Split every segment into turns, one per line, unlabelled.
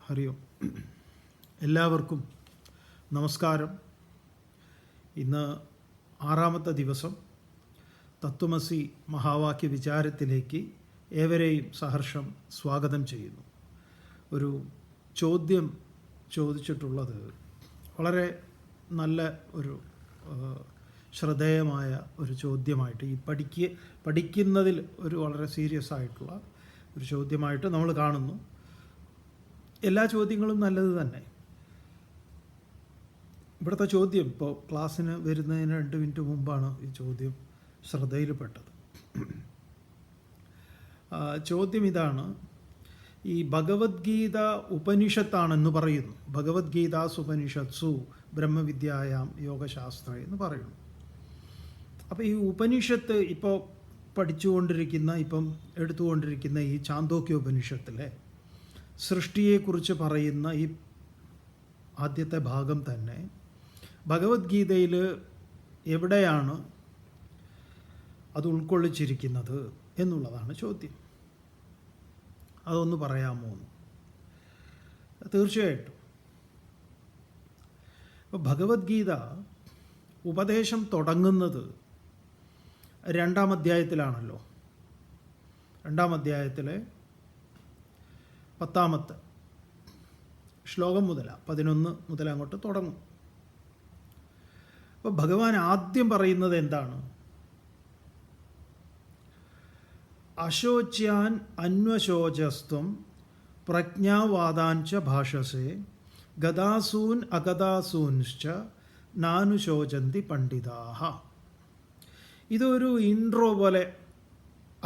ഹരി ഓം. എല്ലാവർക്കും നമസ്കാരം. ഇന്ന് 6ാമത്തെ ദിവസം തത്വമസി മഹാവാക്യ വിചാരത്തിലേക്ക് ഏവരെയും സഹർഷം സ്വാഗതം ചെയ്യുന്നു. ഒരു ചോദ്യം ചോദിച്ചിട്ടുള്ളത് വളരെ നല്ല ഒരു ശ്രദ്ധേയമായ ഒരു ചോദ്യമായിട്ട്, ഈ പഠിക്കുന്നതിൽ ഒരു വളരെ സീരിയസ് ആയിട്ടുള്ള ഒരു ചോദ്യമായിട്ട് നമ്മൾ കാണുന്നു. എല്ലാ ചോദ്യങ്ങളും നല്ലത് തന്നെ. ഇവിടുത്തെ ചോദ്യം ഇപ്പോൾ ക്ലാസ്സിന് വരുന്നതിന് 2 മിനിറ്റ് മുമ്പാണ് ഈ ചോദ്യം ശ്രദ്ധയിൽപ്പെട്ടത്. ചോദ്യം ഇതാണ്: ഈ ഭഗവത്ഗീത ഉപനിഷത്താണെന്ന് പറയുന്നു. ഭഗവത്ഗീതാസ് ഉപനിഷത്സു ബ്രഹ്മവിദ്യായാം യോഗശാസ്ത്ര എന്ന് പറയുന്നു. അപ്പോൾ ഈ ഉപനിഷത്ത് ഇപ്പോൾ പഠിച്ചുകൊണ്ടിരിക്കുന്ന, ഇപ്പം എടുത്തുകൊണ്ടിരിക്കുന്ന ഈ ചാന്തോക്യ ഉപനിഷത്തിലെ സൃഷ്ടിയെക്കുറിച്ച് പറയുന്ന ഈ ആദ്യത്തെ ഭാഗം തന്നെ ഭഗവത്ഗീതയിൽ എവിടെയാണ് അത് ഉൾക്കൊള്ളിച്ചിരിക്കുന്നത് എന്നുള്ളതാണ് ചോദ്യം. അതൊന്ന് പറയാമോ? തീർച്ചയായിട്ടും. ഇപ്പോൾ ഭഗവത്ഗീത ഉപദേശം തുടങ്ങുന്നത് 2-ാം അധ്യായത്തിലാണല്ലോ. 2-ാം അധ്യായത്തിലെ 10ാമത്തെ ശ്ലോകം മുതലാണ്, 11 മുതൽ അങ്ങോട്ട് തുടങ്ങും. അപ്പോൾ ഭഗവാൻ ആദ്യം പറയുന്നത് എന്താണ്? അശോച്യാൻ അന്വശോചസ്ത്വം പ്രജ്ഞാവാദാഞ്ച ഭാഷസേ ഗതാസൂൻ അഗതാസൂൻശ്ച നാനുശോചന്തി പണ്ഡിതാഹ. ഇതൊരു ഇൻട്രോ പോലെ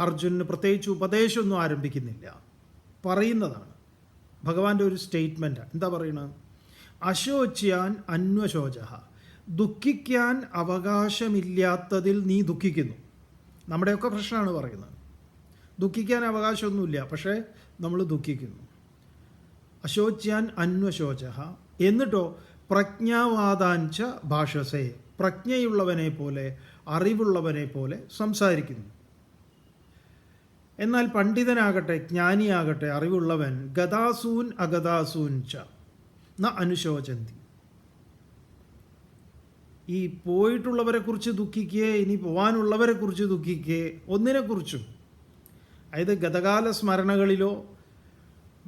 അർജുനന് പ്രത്യേകിച്ച് ഉപദേശമൊന്നും ആരംഭിക്കുന്നില്ല, പറയുന്നതാണ്. ഭഗവാന്റെ ഒരു സ്റ്റേറ്റ്മെൻറ്റാണ്. എന്താ പറയുന്നത്? അശോച്യാൻ അന്വശോച, ദുഃഖിക്കാൻ അവകാശമില്ലാത്തതിൽ നീ ദുഃഖിക്കുന്നു. നമ്മുടെയൊക്കെ പ്രശ്നമാണ് പറയുന്നത്. ദുഃഖിക്കാൻ അവകാശമൊന്നുമില്ല, പക്ഷേ നമ്മൾ ദുഃഖിക്കുന്നു. അശോച്യാൻ അന്വശോച. എന്നിട്ടോ പ്രജ്ഞാവാദാഞ്ച ഭാഷസേ, പ്രജ്ഞയുള്ളവനെ പോലെ, അറിവുള്ളവനെ പോലെ സംസാരിക്കുന്നു. എന്നാൽ പണ്ഡിതനാകട്ടെ, ജ്ഞാനിയാകട്ടെ, അറിവുള്ളവൻ ഗതാസൂൻ അഗതാസൂൻ ച ന അനുശോചന്തി. ഈ പോയിട്ടുള്ളവരെ കുറിച്ച് ദുഃഖിക്കുകയെ, ഇനി പോകാനുള്ളവരെ കുറിച്ച് ദുഃഖിക്കുകയെ, ഒന്നിനെക്കുറിച്ചും, അതായത് ഗതകാല സ്മരണകളിലോ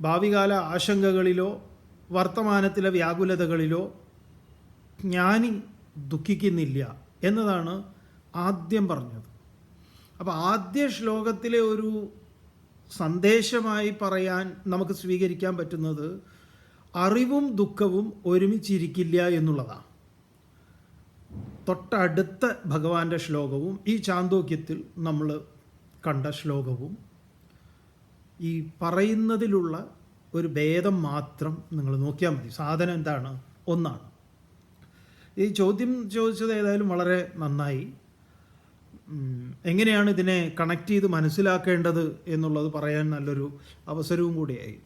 ഭാവികാല ആശങ്കകളിലോ വർത്തമാനത്തിലെ വ്യാകുലതകളിലോ ജ്ഞാനി ദുഃഖിക്കുന്നില്ല എന്നതാണ് ആദ്യം പറഞ്ഞത്. അപ്പോൾ ആദ്യ ശ്ലോകത്തിലെ ഒരു സന്ദേശമായി പറയാൻ നമുക്ക് സ്വീകരിക്കാൻ പറ്റുന്നത് അറിവും ദുഃഖവും ഒരുമിച്ചിരിക്കില്ല എന്നുള്ളതാണ്. തൊട്ടടുത്ത ഭഗവാന്റെ ശ്ലോകവും ഈ ചാന്തോക്യത്തിൽ നമ്മൾ കണ്ട ശ്ലോകവും ഈ പറയുന്നതിലുള്ള ഒരു ഭേദം മാത്രം നിങ്ങൾ നോക്കിയാൽ മതി. സാധനം എന്താണ്? ഒന്നാണ്. ഈ ചോദ്യം ചോദിച്ചത് ഏതായാലും വളരെ നന്നായി. എങ്ങനെയാണ് ഇതിനെ കണക്ട് ചെയ്ത് മനസ്സിലാക്കേണ്ടത് എന്നുള്ളത് പറയാൻ നല്ലൊരു അവസരവും കൂടിയായി.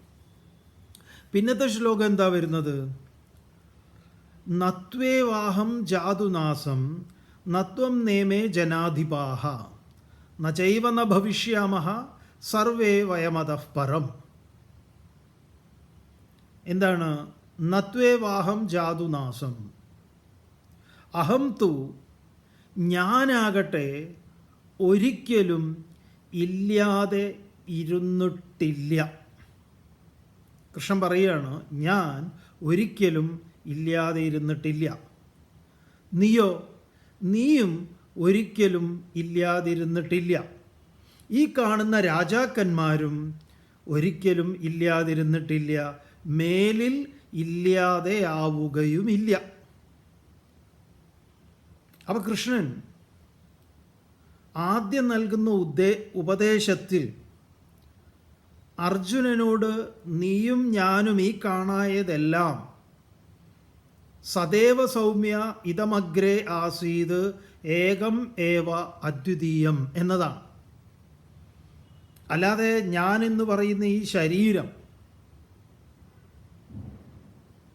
പിന്നത്തെ ശ്ലോകം എന്താ വരുന്നത്? നത്വേവാഹം ജാതുനാസം നത്വം നേമേ ജനാധിപാഹ നചൈവ ന ഭവിഷ്യാമഹ സർവേ വയമതഃ പരം. എന്താണ്? നത്വേവാഹം ജാതുനാസം. അഹം തു, ഞാനാകട്ടെ, ഒരിക്കലും ഇല്ലാതെ ഇരുന്നിട്ടില്ല. കൃഷ്ണൻ പറയുകയാണ്, ഞാൻ ഒരിക്കലും ഇല്ലാതെ ഇരുന്നിട്ടില്ല. നീയോ? നീയും ഒരിക്കലും ഇല്ലാതിരുന്നിട്ടില്ല. ഈ കാണുന്ന രാജാക്കന്മാരും ഒരിക്കലും ഇല്ലാതിരുന്നിട്ടില്ല, മേലിൽ ഇല്ലാതെയാവുകയുമില്ല. അപ്പോൾ കൃഷ്ണൻ ആദ്യം നൽകുന്ന ഉപദേശത്തിൽ അർജുനനോട് നീയും ഞാനും ഈ കാണായതെല്ലാം സദേവ സൗമ്യ ഇതമഗ്രേ ആസീത് ഏകം ഏവ അദ്വിതീയം എന്നതാണ്. അല്ലാതെ ഞാൻ എന്ന് പറയുന്ന ഈ ശരീരം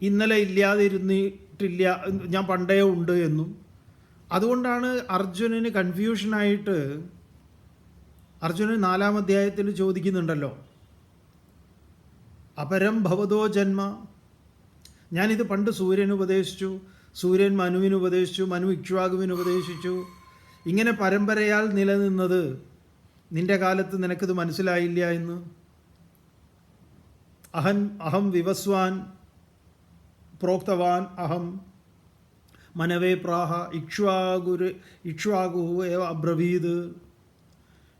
ഇന്നലെ ഇല്ലാതിരുന്നിട്ടില്ല, ഞാൻ പണ്ടേ ഉണ്ട് എന്നും. അതുകൊണ്ടാണ് അർജുനന് കൺഫ്യൂഷനായിട്ട് അർജുനൻ 4-ാം അധ്യായത്തിൽ ചോദിക്കുന്നുണ്ടല്ലോ, അപരം ഭവതോ ജന്മ. ഞാനിത് പണ്ട് സൂര്യന് ഉപദേശിച്ചു, സൂര്യൻ മനുവിന് ഉപദേശിച്ചു, മനു ഇക്ഷ്വാകുവിന് ഉപദേശിച്ചു. ഇങ്ങനെ പരമ്പരയാൽ നിലനിന്നത് നിന്റെ കാലത്ത് നിനക്കിത് മനസ്സിലായില്ല എന്ന്. അഹം വിവസ്വാൻ പ്രോക്തവാൻ അഹം മനവേ പ്രാഹ ഇക്ഷ്വാകു ഏവ അബ്രവീത്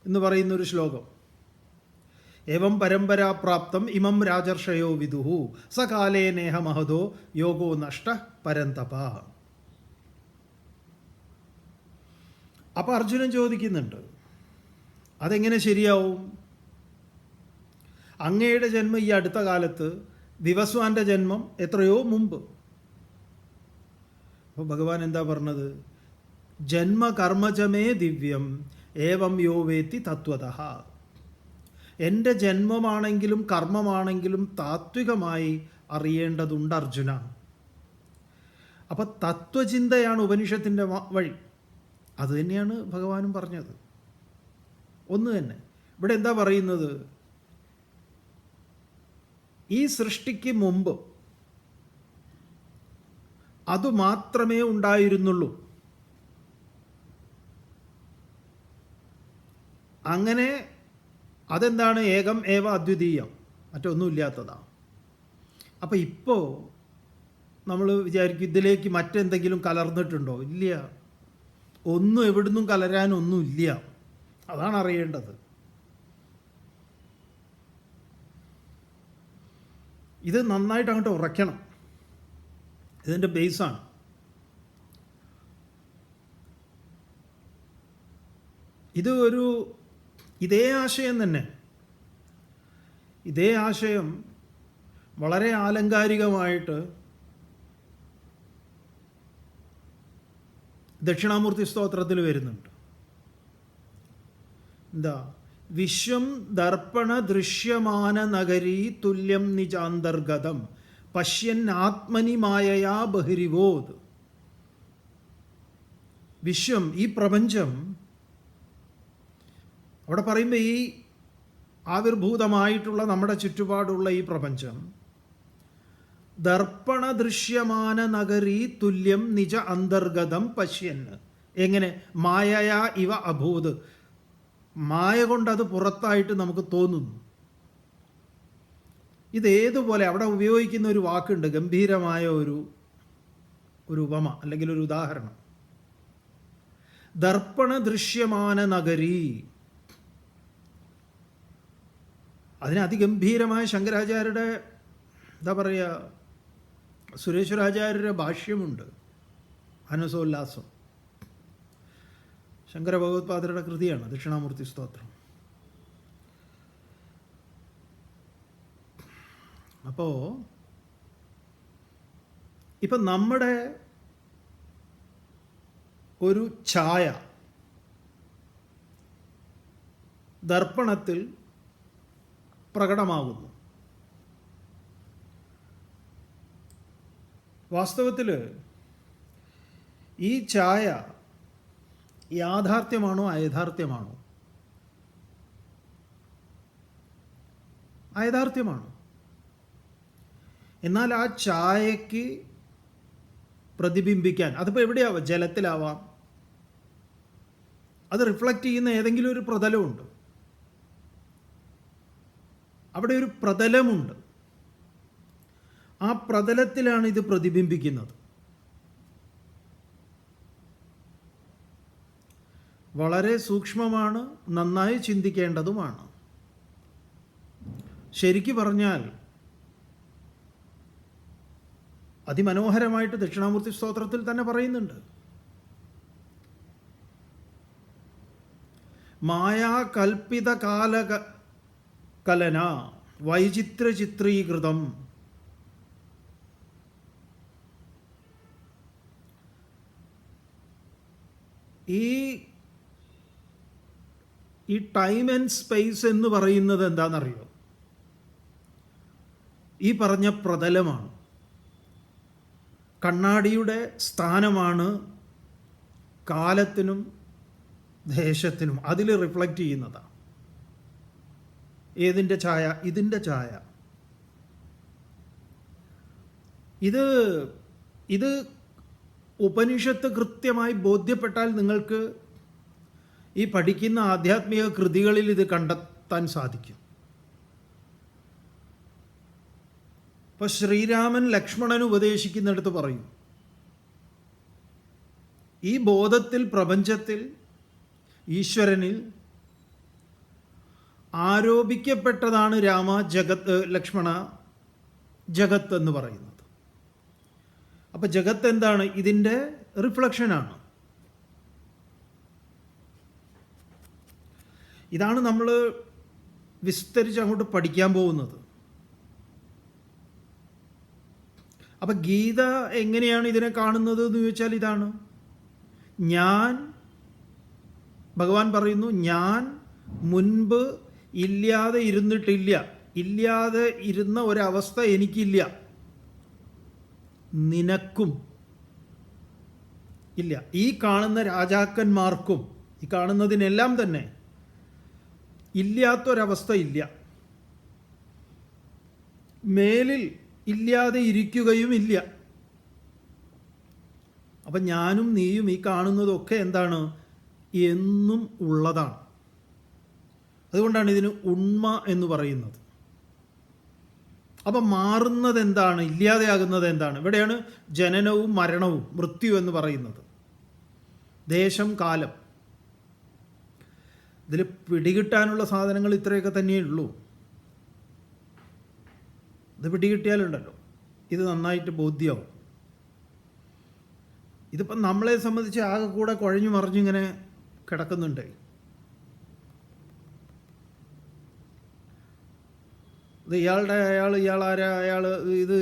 എന്ന് പറയുന്നൊരു ശ്ലോകം. ഏവം പരമ്പരാപ്രാപ്തം ഇമം രാജർഷയോ വിദുഹു സകാലേ നേഹ മഹതോ യോഗോ നഷ്ട പരന്തപ. അപ്പോൾ അർജുനൻ ചോദിക്കുന്നുണ്ട്, അതെങ്ങനെ ശരിയാവും? അങ്ങയുടെ ജന്മം ഈ അടുത്ത കാലത്ത്, വിവസ്വാൻ്റെ ജന്മം എത്രയോ മുമ്പ്. അപ്പോൾ ഭഗവാൻ എന്താ പറഞ്ഞത്? ജന്മകർമ്മജമേ ദിവ്യം ഏവം യോ വേത്തി തത്വതഃ. എൻ്റെ ജന്മമാണെങ്കിലും കർമ്മമാണെങ്കിലും താത്വികമായി അറിയേണ്ടതുണ്ട് അർജുന. അപ്പം തത്വചിന്തയാണ് ഉപനിഷത്തിൻ്റെ വഴി. അതുതന്നെയാണ് ഭഗവാനും പറഞ്ഞത്. ഒന്ന് തന്നെ. ഇവിടെ എന്താ പറയുന്നത്? ഈ സൃഷ്ടിക്ക് മുമ്പ് അതുമാത്രമേ ഉണ്ടായിരുന്നുള്ളൂ. അങ്ങനെ അതെന്താണ്? ഏകം ഏവ അദ്വിതീയം, മറ്റൊന്നുമില്ലാത്തതാണ്. അപ്പം ഇപ്പോൾ നമ്മൾ വിചാരിക്കും ഇതിലേക്ക് മറ്റെന്തെങ്കിലും കലർന്നിട്ടുണ്ടോ? ഇല്ല, ഒന്നും എവിടുന്നും കലരാനൊന്നുമില്ല. അതാണ് അറിയേണ്ടത്. ഇത് നന്നായിട്ട് അങ്ങോട്ട് ഉറയ്ക്കണം. ഇതിൻ്റെ ബേസാണ്. ഇത് ഇതേ ആശയം തന്നെ, ഇതേ ആശയം വളരെ ആലങ്കാരികമായിട്ട് ദക്ഷിണാമൂർത്തി സ്തോത്രത്തിൽ വരുന്നുണ്ട്. എന്താ? വിശ്വം ദർപ്പണ ദൃശ്യമാന നഗരീ തുല്യം നിജാന്തർഗതം പശ്യൻ ആത്മനി മായയാ ബഹിരിവോത്. വിശ്വം, ഈ പ്രപഞ്ചം, അവിടെ പറയുമ്പോൾ ഈ ആവിർഭൂതമായിട്ടുള്ള നമ്മുടെ ചുറ്റുപാടുള്ള ഈ പ്രപഞ്ചം ദർപ്പണ ദൃശ്യമാന നഗരീ തുല്യം നിജ അന്തർഗതം പശ്യൻ. എങ്ങനെ? മായയാ ഇവ അഭൂത്. മായ കൊണ്ടത് പുറത്തായിട്ട് നമുക്ക് തോന്നുന്നു. ഇതേതുപോലെ അവിടെ ഉപയോഗിക്കുന്ന ഒരു വാക്കുണ്ട്, ഗംഭീരമായ ഒരു ഉപമ അല്ലെങ്കിൽ ഒരു ഉദാഹരണം. ദർപ്പണ ദൃശ്യമാന നഗരീ. അതിന് അതിഗംഭീരമായ ശങ്കരാചാര്യരുടെ, എന്താ പറയുക, സുരേശ്വരാചാര്യരുടെ ഭാഷ്യമുണ്ട്, മാനസോല്ലാസം. ശങ്കര ഭഗവത്പാദരുടെ കൃതിയാണ് ദക്ഷിണാമൂർത്തി സ്തോത്രം. അപ്പോൾ ഇപ്പം നമ്മുടെ ഒരു ഛായ ദർപ്പണത്തിൽ പ്രകടമാകുന്നു. വാസ്തവത്തിൽ ഈ ഛായ യാഥാർത്ഥ്യമാണോ അയഥാർത്ഥ്യമാണോ? അയഥാർത്ഥ്യമാണ്. എന്നാൽ ആ ഛായയ്ക്ക് പ്രതിബിംബിക്കാൻ, അതിപ്പോൾ എവിടെയാവാം? ജലത്തിലാവാം. അത് റിഫ്ലക്റ്റ് ചെയ്യുന്ന ഏതെങ്കിലും ഒരു പ്രതലമുണ്ട്. അവിടെ ഒരു പ്രതലമുണ്ട്. ആ പ്രതലത്തിലാണ് ഇത് പ്രതിബിംബിക്കുന്നത്. വളരെ സൂക്ഷ്മമാണ്, നന്നായി ചിന്തിക്കേണ്ടതുമാണ്. ശരിക്കു പറഞ്ഞാൽ അതിമനോഹരമായിട്ട് ദക്ഷിണാമൂർത്തി സ്തോത്രത്തിൽ തന്നെ പറയുന്നുണ്ട്, മായാകൽപ്പിത കലന വൈചിത്ര ചിത്രീകൃതം. ഈ ടൈം ആൻഡ് സ്പേസ് എന്ന് പറയുന്നത് എന്താണെന്നറിയോ? ഈ പറഞ്ഞ പ്രതലമാണ്. കണ്ണാടിയുടെ സ്ഥാനമാണ് കാലത്തിനും ദേശത്തിനും അതിൽ റിഫ്ലക്റ്റ് ചെയ്യുന്നതാണ്. ഏതിൻ്റെ ഛായ? ഇതിൻ്റെ ഛായ. ഇത് ഇത് ഉപനിഷത്ത് കൃത്യമായി ബോധ്യപ്പെട്ടാൽ നിങ്ങൾക്ക് ഈ പഠിക്കുന്ന ആധ്യാത്മിക കൃതികളിൽ ഇത് കണ്ടെത്താൻ സാധിക്കും. ഇപ്പോൾ ശ്രീരാമൻ ലക്ഷ്മണന് ഉപദേശിക്കുന്നിടത്ത് പറയും, ഈ ബോധത്തിൽ, പ്രപഞ്ചത്തിൽ, ഈശ്വരനിൽ ആരോപിക്കപ്പെട്ടതാണ് ലക്ഷ്മണ ജഗത്ത് എന്ന് പറയുന്നത്. അപ്പം ജഗത്ത് എന്താണ്? ഇതിൻ്റെ റിഫ്ലക്ഷനാണ്. ഇതാണ് നമ്മൾ വിസ്തരിച്ച് അങ്ങോട്ട് പഠിക്കാൻ പോകുന്നത്. അപ്പം ഗീത എങ്ങനെയാണ് ഇതിനെ കാണുന്നത് എന്ന് ചോദിച്ചാൽ ഇതാണ്. ഭഗവാൻ പറയുന്നു, ഞാൻ മുൻപ് ഇല്ലാതെ ഇരുന്നിട്ടില്ല, ഇല്ലാതെ ഇരുന്ന ഒരവസ്ഥ എനിക്കില്ല, നിനക്കും ഇല്ല, ഈ കാണുന്ന രാജാക്കന്മാർക്കും, ഈ കാണുന്നതിനെല്ലാം തന്നെ ഇല്ലാത്തൊരവസ്ഥ ഇല്ല, മേലിൽ ഇല്ലാതെ ഇരിക്കുകയും ഇല്ല. അപ്പം ഞാനും നീയും ഈ കാണുന്നതൊക്കെ എന്താണ്? എന്നും ഉള്ളതാണ്. അതുകൊണ്ടാണ് ഇതിന് ഉണ്മ എന്ന് പറയുന്നത്. അപ്പം മാറുന്നത് എന്താണ്? ഇല്ലാതെയാകുന്നത് എന്താണ്? ഇവിടെയാണ് ജനനവും മരണവും മൃത്യു എന്ന് പറയുന്നത്. ദേശം, കാലം, ഇതിൽ പിടികിട്ടാനുള്ള സാധനങ്ങൾ ഇത്രയൊക്കെ തന്നെയേ ഉള്ളൂ. ഇത് പിടികിട്ടിയാലുണ്ടല്ലോ ഇത് നന്നായിട്ട് ബോധ്യമാവും. ഇതിപ്പം നമ്മളെ സംബന്ധിച്ച് ആകെ കൂടെ കുഴഞ്ഞു മറിഞ്ഞിങ്ങനെ കിടക്കുന്നുണ്ട്. ഇത് ഇയാളാരാ,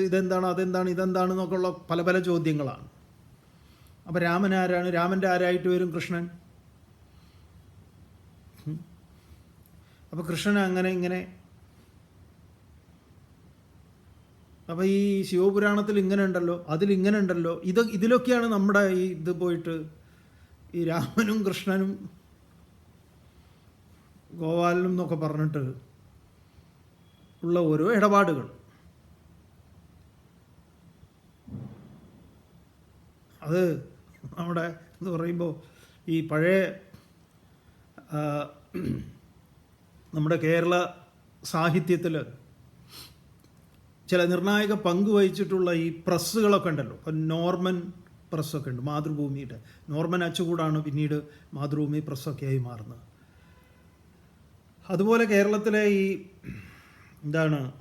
ഇതെന്താണ്, അതെന്താണ്, ഇതെന്താണ് ഉള്ള പല പല ചോദ്യങ്ങളാണ്. അപ്പം രാമൻ ആരാണ്? രാമൻ്റെ ആരായിട്ട് വരും? കൃഷ്ണൻ. അപ്പം കൃഷ്ണൻ അങ്ങനെ ഇങ്ങനെ. അപ്പം ഈ ശിവപുരാണത്തിൽ ഇങ്ങനെ ഉണ്ടല്ലോ, അതിലിങ്ങനെ ഉണ്ടല്ലോ, ഇതിലൊക്കെയാണ് നമ്മുടെ ഇത് പോയിട്ട് ഈ രാമനും കൃഷ്ണനും ഗോപാലനും എന്നൊക്കെ പറഞ്ഞിട്ട് ഉള്ള ഓരോ ഇടപാടുകൾ. അത് നമ്മുടെ എന്ന് പറയുമ്പോൾ ഈ പഴയ നമ്മുടെ കേരള സാഹിത്യത്തിൽ ചില നിർണായക പങ്ക് വഹിച്ചിട്ടുള്ള ഈ പ്രസ്സുകളൊക്കെ ഉണ്ടല്ലോ. ഇപ്പം നോർമൻ പ്രസ്സൊക്കെ ഉണ്ട്, മാതൃഭൂമിയുടെ. നോർമൻ അച്ചുകൂടാണ് പിന്നീട് മാതൃഭൂമി പ്രസ്സൊക്കെ ആയി മാറുന്നത്. അതുപോലെ കേരളത്തിലെ ഈ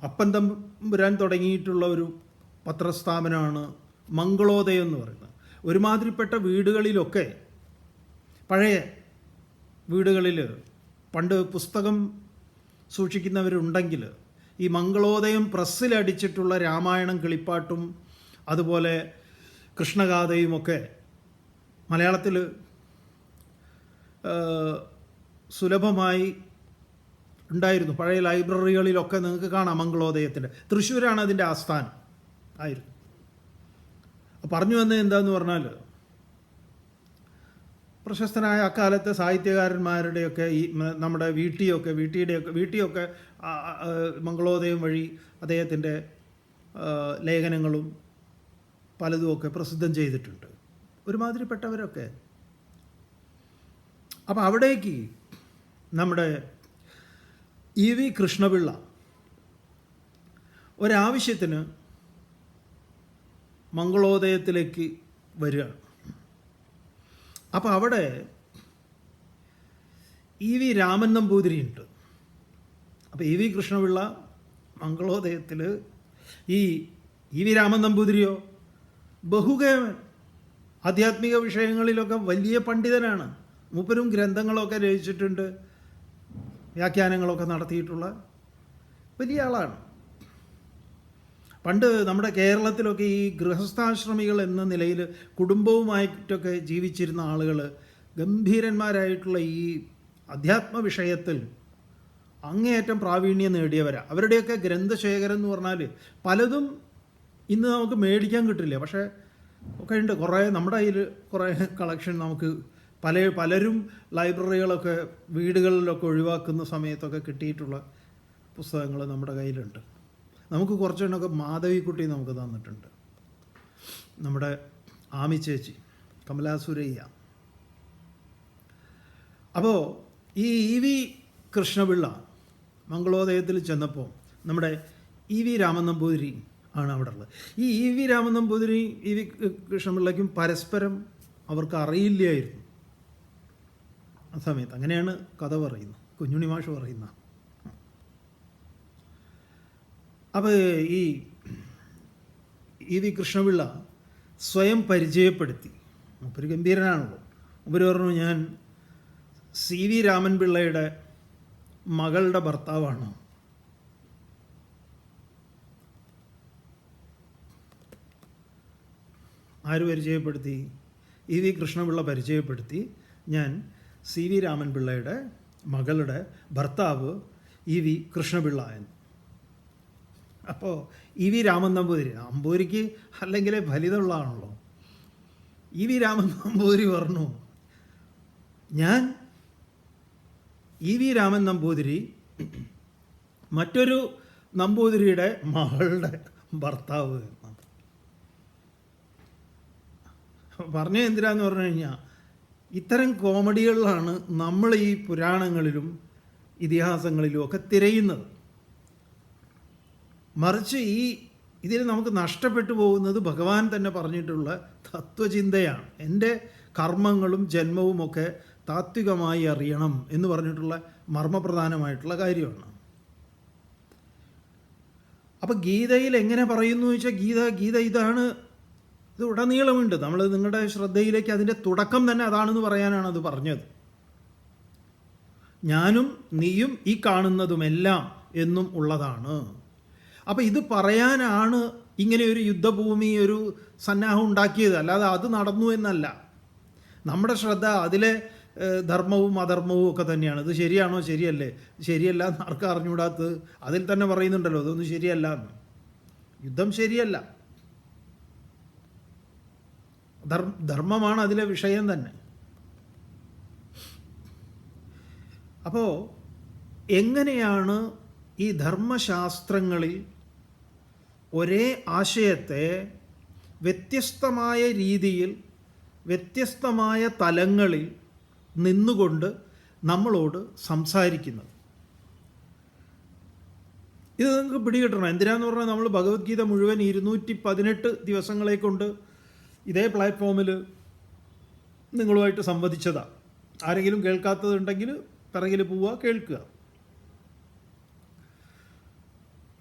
അപ്പൻ തമ്പുരാൻ തുടങ്ങിയിട്ടുള്ള ഒരു പത്രസ്ഥാപനമാണ് മംഗളോദയം എന്ന് പറയുന്നത്. ഒരുമാതിരിപ്പെട്ട വീടുകളിലൊക്കെ, പഴയ വീടുകളിൽ പണ്ട് പുസ്തകം സൂക്ഷിക്കുന്നവരുണ്ടെങ്കിൽ ഈ മംഗളോദയം പ്രസ്സിലടിച്ചിട്ടുള്ള രാമായണം, കിളിപ്പാട്ടും അതുപോലെ കൃഷ്ണഗാഥയുമൊക്കെ മലയാളത്തിൽ സുലഭമായി ഉണ്ടായിരുന്നു. പഴയ ലൈബ്രറികളിലൊക്കെ നിങ്ങൾക്ക് കാണാം മംഗളോദയത്തിൻ്റെ. തൃശ്ശൂരാണ് അതിൻ്റെ ആസ്ഥാനം ആയിരുന്നു. പറഞ്ഞു വന്നത് എന്താന്ന് പറഞ്ഞാൽ, പ്രശസ്തനായ അക്കാലത്തെ സാഹിത്യകാരന്മാരുടെയൊക്കെ ഈ നമ്മുടെ വീട്ടിയൊക്കെ മംഗളോദയം വഴി അദ്ദേഹത്തിൻ്റെ ലേഖനങ്ങളും പലതുമൊക്കെ പ്രസിദ്ധം ചെയ്തിട്ടുണ്ട്, ഒരുമാതിരിപ്പെട്ടവരൊക്കെ. അപ്പോൾ അവിടേക്ക് നമ്മുടെ EV കൃഷ്ണപിള്ള ഒരാവശ്യത്തിന് മംഗളോദയത്തിലേക്ക് വരികയാണ്. അപ്പോൾ അവിടെ EV രാമൻ നമ്പൂതിരി ഉണ്ട്. അപ്പോൾ EV കൃഷ്ണപിള്ള മംഗളോദയത്തിൽ, ഈ EV രാമൻ നമ്പൂതിരിയോ ബഹുകേവൻ, ആധ്യാത്മിക വിഷയങ്ങളിലൊക്കെ വലിയ പണ്ഡിതനാണ്. മൂപ്പരും ഗ്രന്ഥങ്ങളൊക്കെ രചിച്ചിട്ടുണ്ട്, വ്യാഖ്യാനങ്ങളൊക്കെ നടത്തിയിട്ടുള്ള വലിയ ആളാണ്. പണ്ട് നമ്മുടെ കേരളത്തിലൊക്കെ ഈ ഗൃഹസ്ഥാശ്രമികൾ എന്ന നിലയിൽ കുടുംബവുമായിട്ടൊക്കെ ജീവിച്ചിരുന്ന ആളുകൾ ഗംഭീരന്മാരായിട്ടുള്ള ഈ അധ്യാത്മ വിഷയത്തിൽ അങ്ങേയറ്റം പ്രാവീണ്യം നേടിയവരാണ്. അവരുടെയൊക്കെ ഗ്രന്ഥശേഖരം എന്ന് പറഞ്ഞാൽ പലതും ഇന്ന് നമുക്ക് മേടിക്കാൻ കിട്ടില്ല, പക്ഷേ ഒക്കെ ഉണ്ട്. കുറേ നമ്മുടെ കയ്യിൽ കുറേ കളക്ഷൻ നമുക്ക് പലരും ലൈബ്രറികളൊക്കെ വീടുകളിലൊക്കെ ഒഴിവാക്കുന്ന സമയത്തൊക്കെ കിട്ടിയിട്ടുള്ള പുസ്തകങ്ങൾ നമ്മുടെ കയ്യിലുണ്ട്. നമുക്ക് കുറച്ചെണ്ണമൊക്കെ മാധവിക്കുട്ടി നമുക്ക് തന്നിട്ടുണ്ട്. നമ്മുടെ ആമി ചേച്ചി കമലാസുരയ്യ. അപ്പോൾ ഈ ഇ വി കൃഷ്ണപിള്ള മംഗളോദയത്തിൽ ചെന്നപ്പോൾ നമ്മുടെ ഇ വി രാമൻ നമ്പൂതിരി ആണ് അവിടെ ഉള്ളത്. ഈ E V Raman Namboothiri E V കൃഷ്ണപിള്ളയ്ക്കും പരസ്പരം അവർക്ക് അറിയില്ലായിരുന്നു ആ സമയത്ത്. അങ്ങനെയാണ് കഥ പറയുന്നത്, കുഞ്ഞുണ്ണി മാഷ് പറയുന്ന. അപ്പോൾ ഇ വി കൃഷ്ണപിള്ള സ്വയം പരിചയപ്പെടുത്തി. മൂപ്പര് ഗംഭീരനാണല്ലോ. മൂപ്പര് പറഞ്ഞു, ഞാൻ സി വി രാമൻപിള്ളയുടെ മകളുടെ ഭർത്താവാണ്. ആര് പരിചയപ്പെടുത്തി? ഇ വി കൃഷ്ണപിള്ള പരിചയപ്പെടുത്തി. ഞാൻ സി വി രാമൻപിള്ളയുടെ മകളുടെ ഭർത്താവ് ഇ വി കൃഷ്ണപിള്ള എന്ന്. അപ്പോൾ ഇ വി രാമൻ നമ്പൂതിരി, നമ്പൂതിരിക്ക് അല്ലെങ്കിൽ ഫലിതമുള്ളതാണല്ലോ. ഇ വി രാമൻ നമ്പൂതിരി പറഞ്ഞു, ഞാൻ ഇ വി രാമൻ നമ്പൂതിരി മറ്റൊരു നമ്പൂതിരിയുടെ മകളുടെ ഭർത്താവ് എന്നാണ്. പറഞ്ഞത് എന്തിനാന്ന് പറഞ്ഞു കഴിഞ്ഞാൽ, ഇത്തരം കോമഡികളിലാണ് നമ്മൾ ഈ പുരാണങ്ങളിലും ഇതിഹാസങ്ങളിലും ഒക്കെ തിരയുന്നത്. മറിച്ച് ഇതിൽ നമുക്ക് നഷ്ടപ്പെട്ടു പോകുന്നത് ഭഗവാൻ തന്നെ പറഞ്ഞിട്ടുള്ള തത്വചിന്തയാണ്. എൻ്റെ കർമ്മങ്ങളും ജന്മവുമൊക്കെ താത്വികമായി അറിയണം എന്ന് പറഞ്ഞിട്ടുള്ള മർമ്മപ്രധാനമായിട്ടുള്ള കാര്യമാണ്. അപ്പം ഗീതയിൽ എങ്ങനെ പറയുന്നു ചോദിച്ചാൽ, ഗീത ഇതാണ്. ഇത് ഉടനീളമുണ്ട്. നമ്മൾ നിങ്ങളുടെ ശ്രദ്ധയിലേക്ക് അതിൻ്റെ തുടക്കം തന്നെ അതാണെന്ന് പറയാനാണ് അത് പറഞ്ഞത്. ഞാനും നീയും ഈ കാണുന്നതുമെല്ലാം എന്നും ഉള്ളതാണ്. അപ്പം ഇത് പറയാനാണ് ഇങ്ങനെ ഒരു യുദ്ധഭൂമി, ഒരു സന്നാഹം ഉണ്ടാക്കിയത്. അല്ലാതെ അത് നടന്നു എന്നല്ല. നമ്മുടെ ശ്രദ്ധ അതിലെ ധർമ്മവും അധർമ്മവും ഒക്കെ തന്നെയാണ്. ഇത് ശരിയാണോ ശരിയല്ലേ, ശരിയല്ല എന്ന് ആർക്കും അറിഞ്ഞുകൂടാത്തത്. അതിൽ തന്നെ പറയുന്നുണ്ടല്ലോ, അതൊന്നും ശരിയല്ല എന്ന്. യുദ്ധം ശരിയല്ല, ധർമ്മമാണ് അതിലെ വിഷയം തന്നെ. അപ്പോൾ എങ്ങനെയാണ് ഈ ധർമ്മശാസ്ത്രങ്ങളിൽ ഒരേ ആശയത്തെ വ്യത്യസ്തമായ രീതിയിൽ വ്യത്യസ്തമായ തലങ്ങളിൽ നിന്നുകൊണ്ട് നമ്മളോട് സംസാരിക്കുന്നത്? ഇത് നിങ്ങൾക്ക് പിടികിട്ടണം. എന്തിനാന്ന് പറഞ്ഞാൽ, നമ്മൾ ഭഗവത്ഗീത മുഴുവൻ 218 ദിവസങ്ങളെ കൊണ്ട് ഇതേ പ്ലാറ്റ്ഫോമിൽ നിങ്ങളുമായിട്ട് സംവദിച്ചതാണ്. ആരെങ്കിലും കേൾക്കാത്തതുണ്ടെങ്കിൽ പിറകിൽ പോവുക, കേൾക്കുക,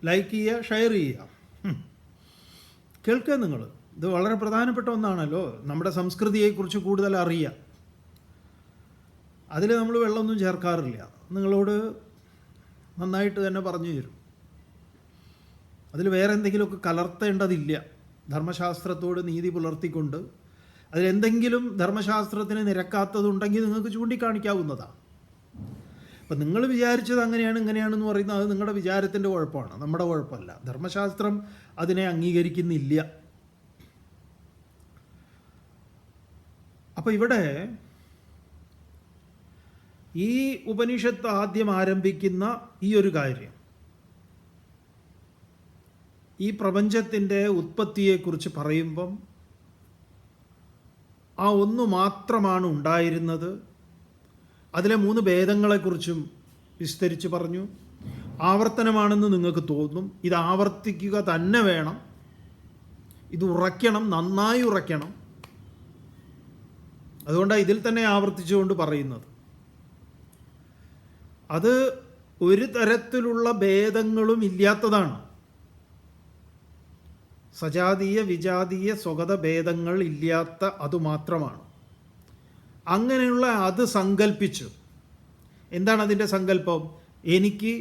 ലൈക്ക് ചെയ്യുക, ഷെയർ ചെയ്യുക, കേൾക്കുക. നിങ്ങൾ ഇത് വളരെ പ്രധാനപ്പെട്ട ഒന്നാണല്ലോ. നമ്മുടെ സംസ്കൃതിയെക്കുറിച്ച് കൂടുതൽ അറിയുക. അതിൽ നമ്മൾ വെള്ളമൊന്നും ചേർക്കാറില്ല. നിങ്ങളോട് നന്നായിട്ട് തന്നെ പറഞ്ഞു തരും. അതിൽ വേറെ എന്തെങ്കിലുമൊക്കെ കലർത്തേണ്ടതില്ല. ധർമ്മശാസ്ത്രത്തോട് നീതി പുലർത്തിക്കൊണ്ട് അതിലെന്തെങ്കിലും ധർമ്മശാസ്ത്രത്തിന് നിരക്കാത്തതുണ്ടെങ്കിൽ നിങ്ങൾക്ക് ചൂണ്ടിക്കാണിക്കാവുന്നതാണ്. അപ്പം നിങ്ങൾ വിചാരിച്ചത് അങ്ങനെയാണ് ഇങ്ങനെയാണെന്ന് പറയുന്നത് അത് നിങ്ങളുടെ വിചാരത്തിൻ്റെ കുഴപ്പമാണ്, നമ്മുടെ കുഴപ്പമല്ല. ധർമ്മശാസ്ത്രം അതിനെ അംഗീകരിക്കുന്നില്ല. അപ്പോൾ ഇവിടെ ഈ ഉപനിഷത്ത് ആദ്യം ആരംഭിക്കുന്ന ഈ ഒരു കാര്യം, ഈ പ്രപഞ്ചത്തിൻ്റെ ഉത്പത്തിയെക്കുറിച്ച് പറയുമ്പം ആ ഒന്ന് മാത്രമാണ് ഉണ്ടായിരുന്നത്. അതിലെ 3 ഭേദങ്ങളെക്കുറിച്ചും വിസ്തരിച്ച് പറഞ്ഞു. ആവർത്തനമാണെന്ന് നിങ്ങൾക്ക് തോന്നും. ഇത് ആവർത്തിക്കുക തന്നെ വേണം. ഇത് ഉറയ്ക്കണം, നന്നായി ഉറയ്ക്കണം. അതുകൊണ്ടാണ് ഇതിൽ തന്നെ ആവർത്തിച്ചുകൊണ്ട് പറയുന്നത്. അത് ഒരു തരത്തിലുള്ള ഭേദങ്ങളും ഇല്ലാത്തതാണ്. സജാതീയ വിജാതീയ സ്വഗത ഭേദങ്ങൾ ഇല്ലാത്ത അതുമാത്രമാണ്. അങ്ങനെയുള്ള അത് സങ്കല്പിച്ചു. എന്താണ് അതിൻ്റെ സങ്കല്പം? എനിക്ക്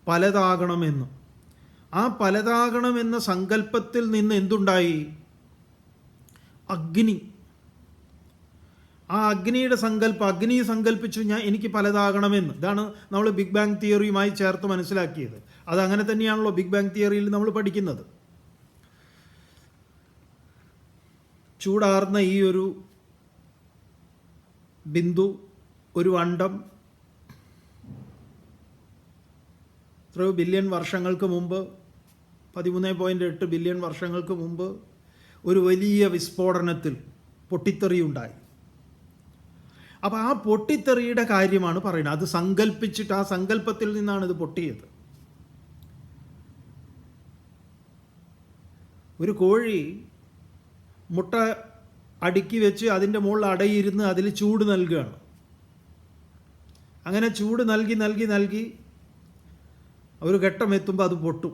പലതാകണമെന്ന്. ആ പലതാകണമെന്ന സങ്കല്പത്തിൽ നിന്ന് എന്തുണ്ടായി? അഗ്നി. ആ അഗ്നിയുടെ സങ്കല്പം, അഗ്നി സങ്കല്പിച്ചു എനിക്ക് പലതാകണമെന്ന്. ഇതാണ് നമ്മൾ ബിഗ് ബാങ് തിയറിയുമായി ചേർത്ത് മനസ്സിലാക്കിയത്. അതങ്ങനെ തന്നെയാണല്ലോ ബിഗ് ബാങ് തിയറിയിൽ നമ്മൾ പഠിക്കുന്നത്. ചൂടാർന്ന ഈ ഒരു ബിന്ദു, ഒരു അണ്ഡം, എത്രയോ ബില്യൺ വർഷങ്ങൾക്ക് മുമ്പ്, 13.8 ബില്യൺ വർഷങ്ങൾക്ക് മുമ്പ് ഒരു വലിയ വിസ്ഫോടനത്തിൽ പൊട്ടിത്തെറിയുണ്ടായി. അപ്പോൾ ആ പൊട്ടിത്തെറിയുടെ കാര്യമാണ് പറയുന്നത്. അത് സങ്കല്പിച്ചിട്ട് ആ സങ്കല്പത്തിൽ നിന്നാണ് ഇത് പൊട്ടിയത്. ഒരു കോഴി മുട്ട അടുക്കി വെച്ച് അതിൻ്റെ മുകളിൽ അടയിരുന്ന് അതിൽ ചൂട് നൽകുകയാണ്. അങ്ങനെ ചൂട് നൽകി നൽകി നൽകി ഒരു ഘട്ടം എത്തുമ്പോൾ അത് പൊട്ടും.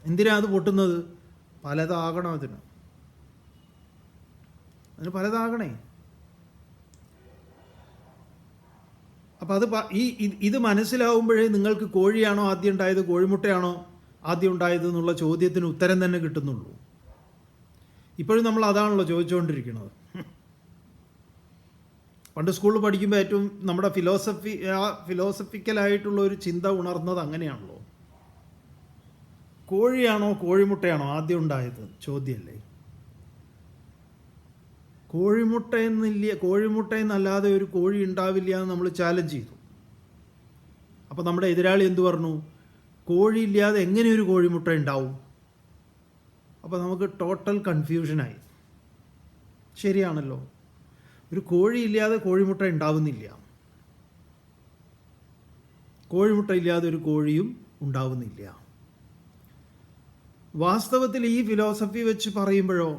എന്തിനാണ് അത് പൊട്ടുന്നത്? പലതാകണം. അതിന് പലതാകണേ. അപ്പം അത് ഇത് മനസ്സിലാവുമ്പോഴേ നിങ്ങൾക്ക് കോഴിയാണോ ആദ്യം ഉണ്ടായത്, കോഴിമുട്ടയാണോ ആദ്യം ഉണ്ടായത് എന്നുള്ള ചോദ്യത്തിന് ഉത്തരം തന്നെ കിട്ടുന്നുള്ളൂ. ഇപ്പോഴും നമ്മൾ അതാണല്ലോ ചോദിച്ചുകൊണ്ടിരിക്കുന്നത്. പണ്ട് സ്കൂളിൽ പഠിക്കുമ്പോൾ ഏറ്റവും നമ്മുടെ ഫിലോസഫിക്കലായിട്ടുള്ള ഒരു ചിന്ത ഉണർന്നത് അങ്ങനെയാണല്ലോ. കോഴിയാണോ കോഴിമുട്ടയാണോ ആദ്യം ഉണ്ടായത് ചോദ്യമല്ലേ. കോഴിമുട്ടയെന്നല്ലാതെ ഒരു കോഴി ഉണ്ടാവില്ല എന്ന് നമ്മൾ ചാലഞ്ച് ചെയ്തു. അപ്പോൾ നമ്മുടെ എതിരാളി എന്തു പറഞ്ഞു? കോഴിയില്ലാതെ എങ്ങനെ ഒരു കോഴിമുട്ട ഉണ്ടാവും? അപ്പോൾ നമുക്ക് ടോട്ടൽ കൺഫ്യൂഷനായി. ശരിയാണല്ലോ, ഒരു കോഴിയില്ലാതെ കോഴിമുട്ട ഉണ്ടാവുന്നില്ല, കോഴിമുട്ട ഇല്ലാതെ ഒരു കോഴിയും ഉണ്ടാവുന്നില്ല. വാസ്തവത്തിൽ ഈ ഫിലോസഫി വെച്ച് പറയുമ്പോഴോ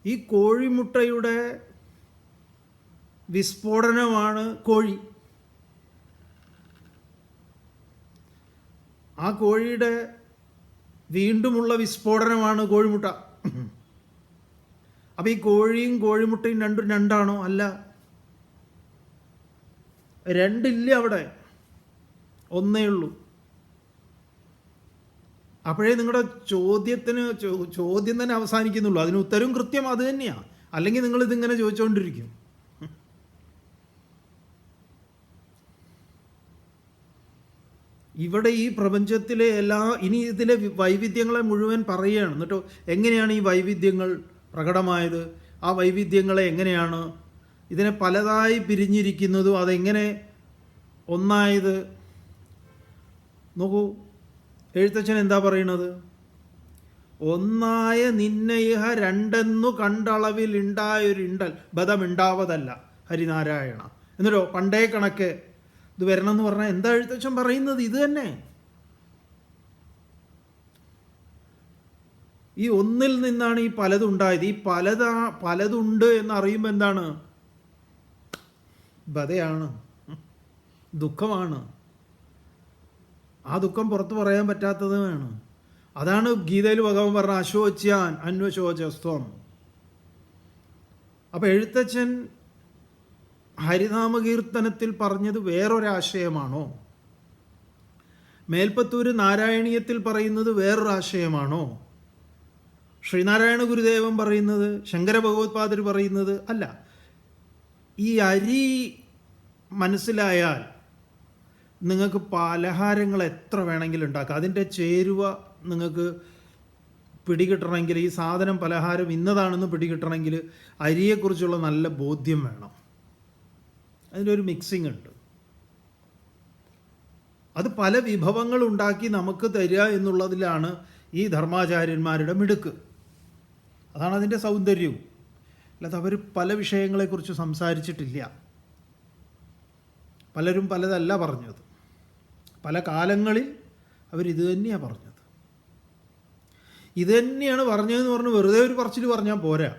ഈ കോഴിമുട്ടയുടെ വിസ്ഫോടനമാണ് കോഴി. ആ കോഴിയുടെ വീണ്ടുമുള്ള വിസ്ഫോടനമാണ് കോഴിമുട്ട. അപ്പം ഈ കോഴിയും കോഴിമുട്ടയും രണ്ടും രണ്ടാണോ? അല്ല, രണ്ടില്ല, അവിടെ ഒന്നേ ഉള്ളൂ. അപ്പോഴേ നിങ്ങളുടെ ചോദ്യം തന്നെ അവസാനിക്കുന്നുള്ളൂ. അതിന് ഉത്തരവും കൃത്യം അത് തന്നെയാണ്. അല്ലെങ്കിൽ നിങ്ങളിതിങ്ങനെ ചോദിച്ചുകൊണ്ടിരിക്കും. ഇവിടെ ഈ പ്രപഞ്ചത്തിലെ ഇനി ഇതിലെ വൈവിധ്യങ്ങളെ മുഴുവൻ പറയുകയാണ്. എന്നിട്ടോ എങ്ങനെയാണ് ഈ വൈവിധ്യങ്ങൾ പ്രകടമായത്, ആ വൈവിധ്യങ്ങളെ എങ്ങനെയാണ് ഇതിനെ പലതായി പിരിഞ്ഞിരിക്കുന്നതും അതെങ്ങനെ ഒന്നായത്. നോക്കൂ, എഴുത്തച്ഛൻ എന്താ പറയുന്നത്? ഒന്നായ നിന്നയിഹ രണ്ടെന്നു കണ്ടളവിൽ ഉണ്ടായൊരിണ്ടൽ ബദമുണ്ടാവതല്ല ഹരിനാരായണ. എന്നിട്ടോ പണ്ടേ കണക്ക് ഇത് വരണം എന്ന് പറഞ്ഞാൽ എന്താ എഴുത്തച്ഛൻ പറയുന്നത്? ഇത് തന്നെ. ഈ ഒന്നിൽ നിന്നാണ് ഈ പലതുണ്ടായത്. ഈ പലതുണ്ട് എന്നറിയുമ്പോൾ എന്താണ്? ബധയാണ്, ദുഃഖമാണ്. ആ ദുഃഖം പുറത്ത് പറയാൻ പറ്റാത്തതുമാണ്. അതാണ് ഗീതയിൽ ഭഗവാൻ പറഞ്ഞ അശോച്യാൻ അന്വശോചസ്ത്വം. അപ്പം എഴുത്തച്ഛൻ ഹരിനാമകീർത്തനത്തിൽ പറഞ്ഞത് വേറൊരാശയമാണോ? മേൽപ്പത്തൂർ നാരായണീയത്തിൽ പറയുന്നത് വേറൊരാശയമാണോ? ശ്രീനാരായണ ഗുരുദേവൻ പറയുന്നത്, ശങ്കര ഭഗവത്പാദർ പറയുന്നത് അല്ല. ഈ അരി മനസ്സിലായാൽ നിങ്ങൾക്ക് പലഹാരങ്ങൾ എത്ര വേണമെങ്കിലും ഉണ്ടാക്കാം. അതിൻ്റെ ചേരുവ നിങ്ങൾക്ക് പിടികിട്ടണമെങ്കിൽ, ഈ സാധനം പലഹാരം ഇന്നതാണെന്ന് പിടികിട്ടണമെങ്കിൽ അരിയെക്കുറിച്ചുള്ള നല്ല ബോധ്യം വേണം. അതിൻ്റെ ഒരു മിക്സിംഗ് ഉണ്ട്. അത് പല വിഭവങ്ങൾ ഉണ്ടാക്കി നമുക്ക് തരിക എന്നുള്ളതിലാണ് ഈ ധർമാചാര്യന്മാരുടെ മിടുക്ക്. അതാണ് അതിൻ്റെ സൗന്ദര്യവും. അല്ലാതെ അവർ പല വിഷയങ്ങളെക്കുറിച്ച് സംസാരിച്ചിട്ടില്ല. പലരും പലതല്ല പറഞ്ഞത്. പല കാലങ്ങളിൽ അവരിത് തന്നെയാണ് പറഞ്ഞത്. ഇത് തന്നെയാണ് പറഞ്ഞതെന്ന് പറഞ്ഞ് വെറുതെ ഒരു പറച്ചിൽ പറഞ്ഞാൽ പോരാ.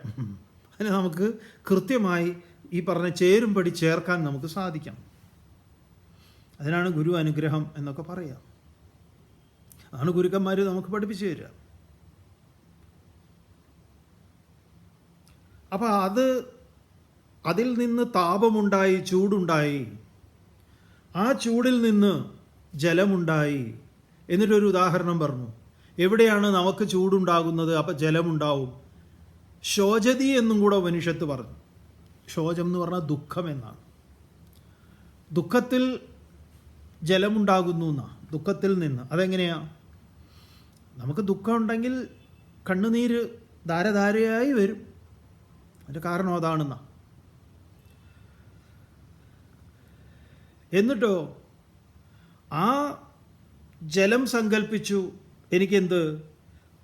അതിന് നമുക്ക് കൃത്യമായി ഈ പറഞ്ഞ ചേരുംപടി ചേർക്കാൻ നമുക്ക് സാധിക്കണം. അതിനാണ് ഗുരു അനുഗ്രഹം എന്നൊക്കെ പറയാം. അതാണ് ഗുരുക്കന്മാർ നമുക്ക് പഠിപ്പിച്ചു തരിക. അപ്പം അതിൽ നിന്ന് താപമുണ്ടായി, ചൂടുണ്ടായി. ആ ചൂടിൽ നിന്ന് ജലമുണ്ടായി. എന്നിട്ടൊരു ഉദാഹരണം പറഞ്ഞു. എവിടെയാണ് നമുക്ക് ചൂടുണ്ടാകുന്നത്? അപ്പം ജലമുണ്ടാവും. ശോചതി എന്നും കൂടെ ഉപനിഷത്ത് പറഞ്ഞു. ശോചം എന്ന് പറഞ്ഞാൽ ദുഃഖം എന്നാണ്. ദുഃഖത്തിൽ ജലമുണ്ടാകുന്നു എന്നാണ്. ദുഃഖത്തിൽ നിന്ന്. അതെങ്ങനെയാ? നമുക്ക് ദുഃഖം ഉണ്ടെങ്കിൽ കണ്ണുനീര് ധാരധാരയായി വരും. അതിൻ്റെ കാരണം അതാണെന്നാ. എന്നിട്ടോ ആ ജലം സങ്കല്പിച്ചു എനിക്കെന്ത്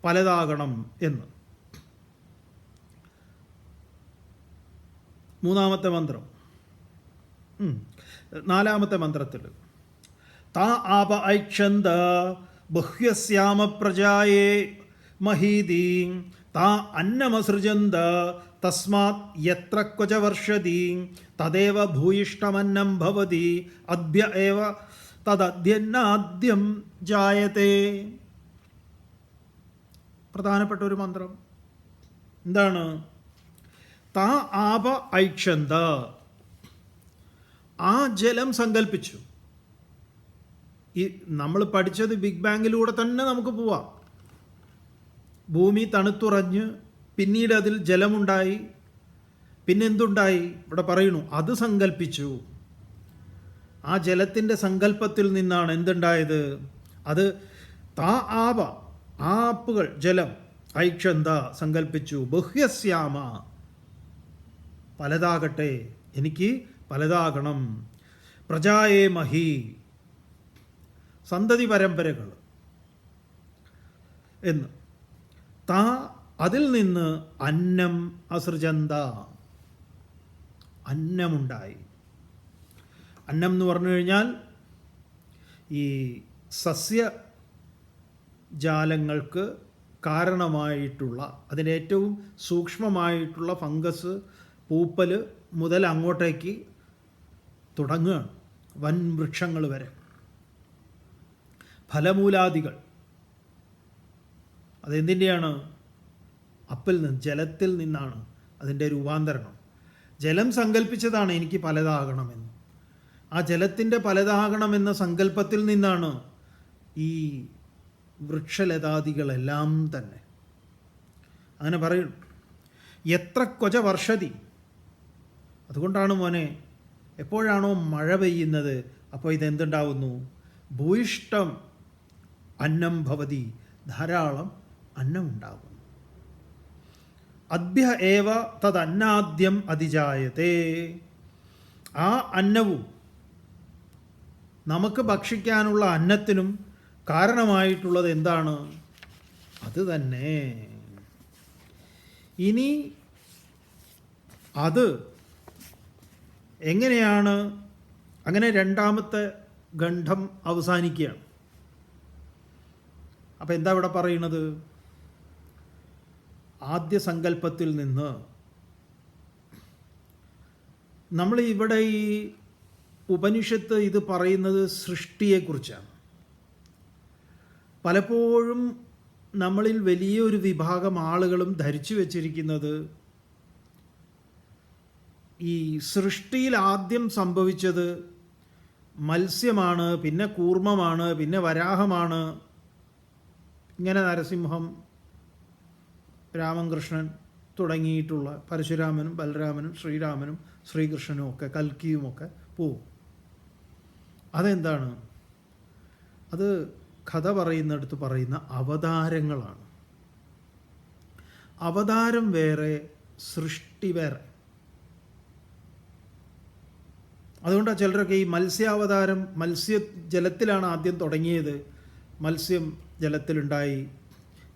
പലതാകണം എന്ന്. മൂന്നാമത്തെ മന്ത്രം, നാലാമത്തെ മന്ത്രത്തിൽ താ ആപ ഐക്ഷന്ത ബഹ്യസ്യാമ പ്രജായേ മഹീതി താ അന്നമസൃജന്ത തസ്മാത് യത്ര ക്വച വർഷതി തദേവ ഭൂയിഷ്ടമന്നം ഭവതി അദ്ഭ്യ ഏവ തദദ്യന്നാദ്യം ജായത്തെ. പ്രധാനപ്പെട്ട ഒരു മന്ത്രം എന്താണ്? താ ആപ ഐക്ഷന്ത, ആ ജലം സങ്കല്പിച്ചു. ഈ നമ്മൾ പഠിച്ചത് ബിഗ് ബാങ്ങിലൂടെ തന്നെ നമുക്ക് പോവാം. ഭൂമി തണുത്തുറഞ്ഞ് പിന്നീട് അതിൽ ജലമുണ്ടായി, പിന്നെന്തുണ്ടായി? ഇവിടെ പറയുന്നു അത് സങ്കല്പിച്ചു. ആ ജലത്തിൻ്റെ സങ്കല്പത്തിൽ നിന്നാണ് എന്തുണ്ടായത്? അത് താ ആപ, ആപ്പുകൾ, ജലം, ഐക്ഷന്ത സങ്കല്പിച്ചു. ബഹ്യസ്യാമ, പലതാകട്ടെ, എനിക്ക് പലതാകണം. പ്രജായേ മഹി, സന്തതി പരമ്പരകൾ എന്ന്. താ, അതിൽ നിന്ന് അന്നം അസൃജന്ത, അന്നമുണ്ടായി. അന്നം എന്ന് പറഞ്ഞു കഴിഞ്ഞാൽ ഈ സസ്യജാലങ്ങൾക്ക് കാരണമായിട്ടുള്ള, അതിൻ്റെ ഏറ്റവും സൂക്ഷ്മമായിട്ടുള്ള ഫംഗസ്, പൂപ്പൽ മുതൽ അങ്ങോട്ടേക്ക് തുടങ്ങുകയാണ്, വൻ വൃക്ഷങ്ങൾ വരെ. ഫലമൂലാദികൾ അതെന്തിൻ്റെയാണ്? അപ്പിൽ നിന്ന്, ജലത്തിൽ നിന്നാണ് അതിൻ്റെ രൂപാന്തരണം. ജലം സങ്കല്പിച്ചതാണ് എനിക്ക് പലതാകണമെന്ന്. ആ ജലത്തിൻ്റെ പലതാകണമെന്ന സങ്കല്പത്തിൽ നിന്നാണ് ഈ വൃക്ഷലതാദികളെല്ലാം തന്നെ. അങ്ങനെ പറയും. എത്ര ക്വച വർഷതി, അതുകൊണ്ടാണ് മോനെ എപ്പോഴാണോ മഴ പെയ്യുന്നത് അപ്പോൾ ഇതെന്തുണ്ടാവുന്നു? ഭൂയിഷ്ടം അന്നം ഭവതി, ധാരാളം അന്നം ഉണ്ടാകുന്നു. അദ്ഭ്യ ഏവ തദന്നാദ്യം അതിജായത്തെ, ആ അന്നവും നമുക്ക് ഭക്ഷിക്കാനുള്ള അന്നത്തിനും കാരണമായിട്ടുള്ളത് എന്താണ്? അത് തന്നെ. ഇനി അത് എങ്ങനെയാണ്? അങ്ങനെ രണ്ടാമത്തെ ഖണ്ഡം അവസാനിക്കുകയാണ്. അപ്പം എന്താ ഇവിടെ പറയുന്നത്? ആദ്യ സങ്കല്പത്തിൽ നിന്ന് നമ്മൾ ഇവിടെ ഈ ഉപനിഷത്ത് ഇത് പറയുന്നത് സൃഷ്ടിയെക്കുറിച്ചാണ്. പലപ്പോഴും നമ്മളിൽ വലിയൊരു വിഭാഗം ആളുകളും ധരിച്ചു വച്ചിരിക്കുന്നത് ഈ സൃഷ്ടിയിൽ ആദ്യം സംഭവിച്ചത് മത്സ്യമാണ്, പിന്നെ കൂർമ്മമാണ്, പിന്നെ വരാഹമാണ്, ഇങ്ങനെ നരസിംഹം, രാമൻ, കൃഷ്ണൻ തുടങ്ങിയിട്ടുള്ള പരശുരാമനും ബലരാമനും ശ്രീരാമനും ശ്രീകൃഷ്ണനും ഒക്കെ കൽക്കിയുമൊക്കെ പോവും. അതെന്താണ്? അത് കഥ പറയുന്നിടത്ത് പറയുന്ന അവതാരങ്ങളാണ്. അവതാരം വേറെ, സൃഷ്ടി വേറെ. അതുകൊണ്ടാണ് ചിലരൊക്കെ ഈ മത്സ്യാവതാരം, ജലത്തിലാണ് ആദ്യം തുടങ്ങിയത്, മത്സ്യം ജലത്തിലുണ്ടായി,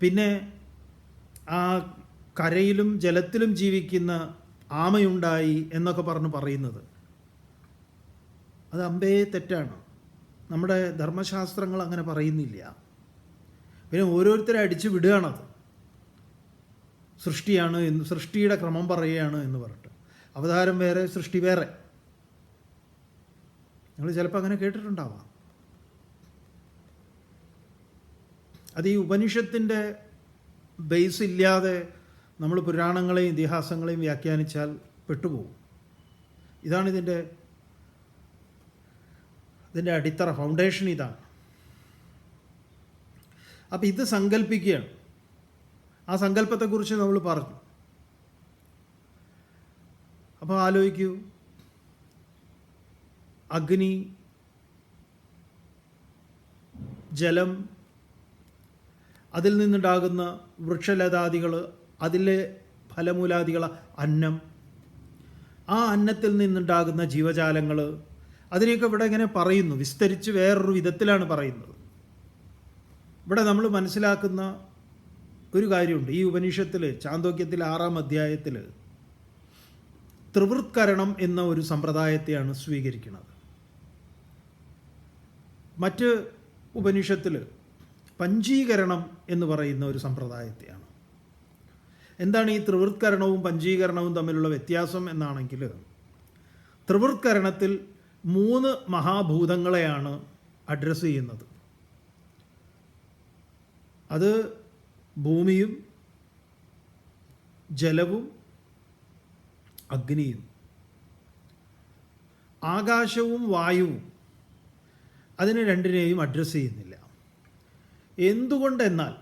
പിന്നെ ആ കരയിലും ജലത്തിലും ജീവിക്കുന്ന ആമയുണ്ടായി എന്നൊക്കെ പറയുന്നത്. അത് അമ്പേ തെറ്റാണ്. നമ്മുടെ ധർമ്മശാസ്ത്രങ്ങൾ അങ്ങനെ പറയുന്നില്ല. പിന്നെ ഓരോരുത്തരെ അടിച്ചു വിടുകയാണത്. സൃഷ്ടിയാണ് എന്ന്, സൃഷ്ടിയുടെ ക്രമം പറയുകയാണ് എന്ന് പറഞ്ഞിട്ട്. അവതാരം വേറെ, സൃഷ്ടി വേറെ. നിങ്ങൾ ചിലപ്പോൾ അങ്ങനെ കേട്ടിട്ടുണ്ടാവാം. അത് ഈ ഉപനിഷത്തിൻ്റെ ബേസ് ഇല്ലാതെ നമ്മൾ പുരാണങ്ങളെയും ഇതിഹാസങ്ങളെയും വ്യാഖ്യാനിച്ചാൽ പെട്ടുപോകും. ഇതാണ് ഇതിൻ്റെ അടിത്തറ, ഫൗണ്ടേഷൻ ഇതാണ്. അപ്പം ഇത് സങ്കല്പിക്കുകയാണ്. ആ സങ്കല്പത്തെക്കുറിച്ച് നമ്മൾ പറഞ്ഞു. അപ്പോൾ ആലോചിക്കൂ, അഗ്നി, ജലം, അതിൽ നിന്നുണ്ടാകുന്ന വൃക്ഷലതാദികൾ, അതിലെ ഫലമൂലാദികൾ, അന്നം, ആ അന്നത്തിൽ നിന്നുണ്ടാകുന്ന ജീവജാലങ്ങൾ, അതിനെയൊക്കെ ഇവിടെ ഇങ്ങനെ പറയുന്നു, വിസ്തരിച്ച് വേറൊരു വിധത്തിലാണ് പറയുന്നത്. ഇവിടെ നമ്മൾ മനസ്സിലാക്കുന്ന ഒരു കാര്യമുണ്ട്. ഈ ഉപനിഷത്തിൽ, ചാന്തോക്യത്തിൽ 6-ാം അധ്യായത്തിൽ ത്രിവൃത്കരണം എന്ന ഒരു സമ്പ്രദായത്തെയാണ് സ്വീകരിക്കുന്നത്. മറ്റ് ഉപനിഷത്തിൽ പഞ്ചീകരണം എന്ന് പറയുന്ന ഒരു സമ്പ്രദായത്തെയാണ്. എന്താണ് ഈ ത്രിവൃത്കരണവും പഞ്ചീകരണവും തമ്മിലുള്ള വ്യത്യാസം എന്നാണെങ്കിൽ, ത്രിവൃത്കരണത്തിൽ 3 മഹാഭൂതങ്ങളെയാണ് അഡ്രസ്സ് ചെയ്യുന്നത്. അത് ഭൂമിയും ജലവും അഗ്നിയും. ആകാശവും വായുവും അതിനെ രണ്ടിനെയും അഡ്രസ്സ് ചെയ്യുന്നില്ല. എന്തുകൊണ്ടെന്നാൽ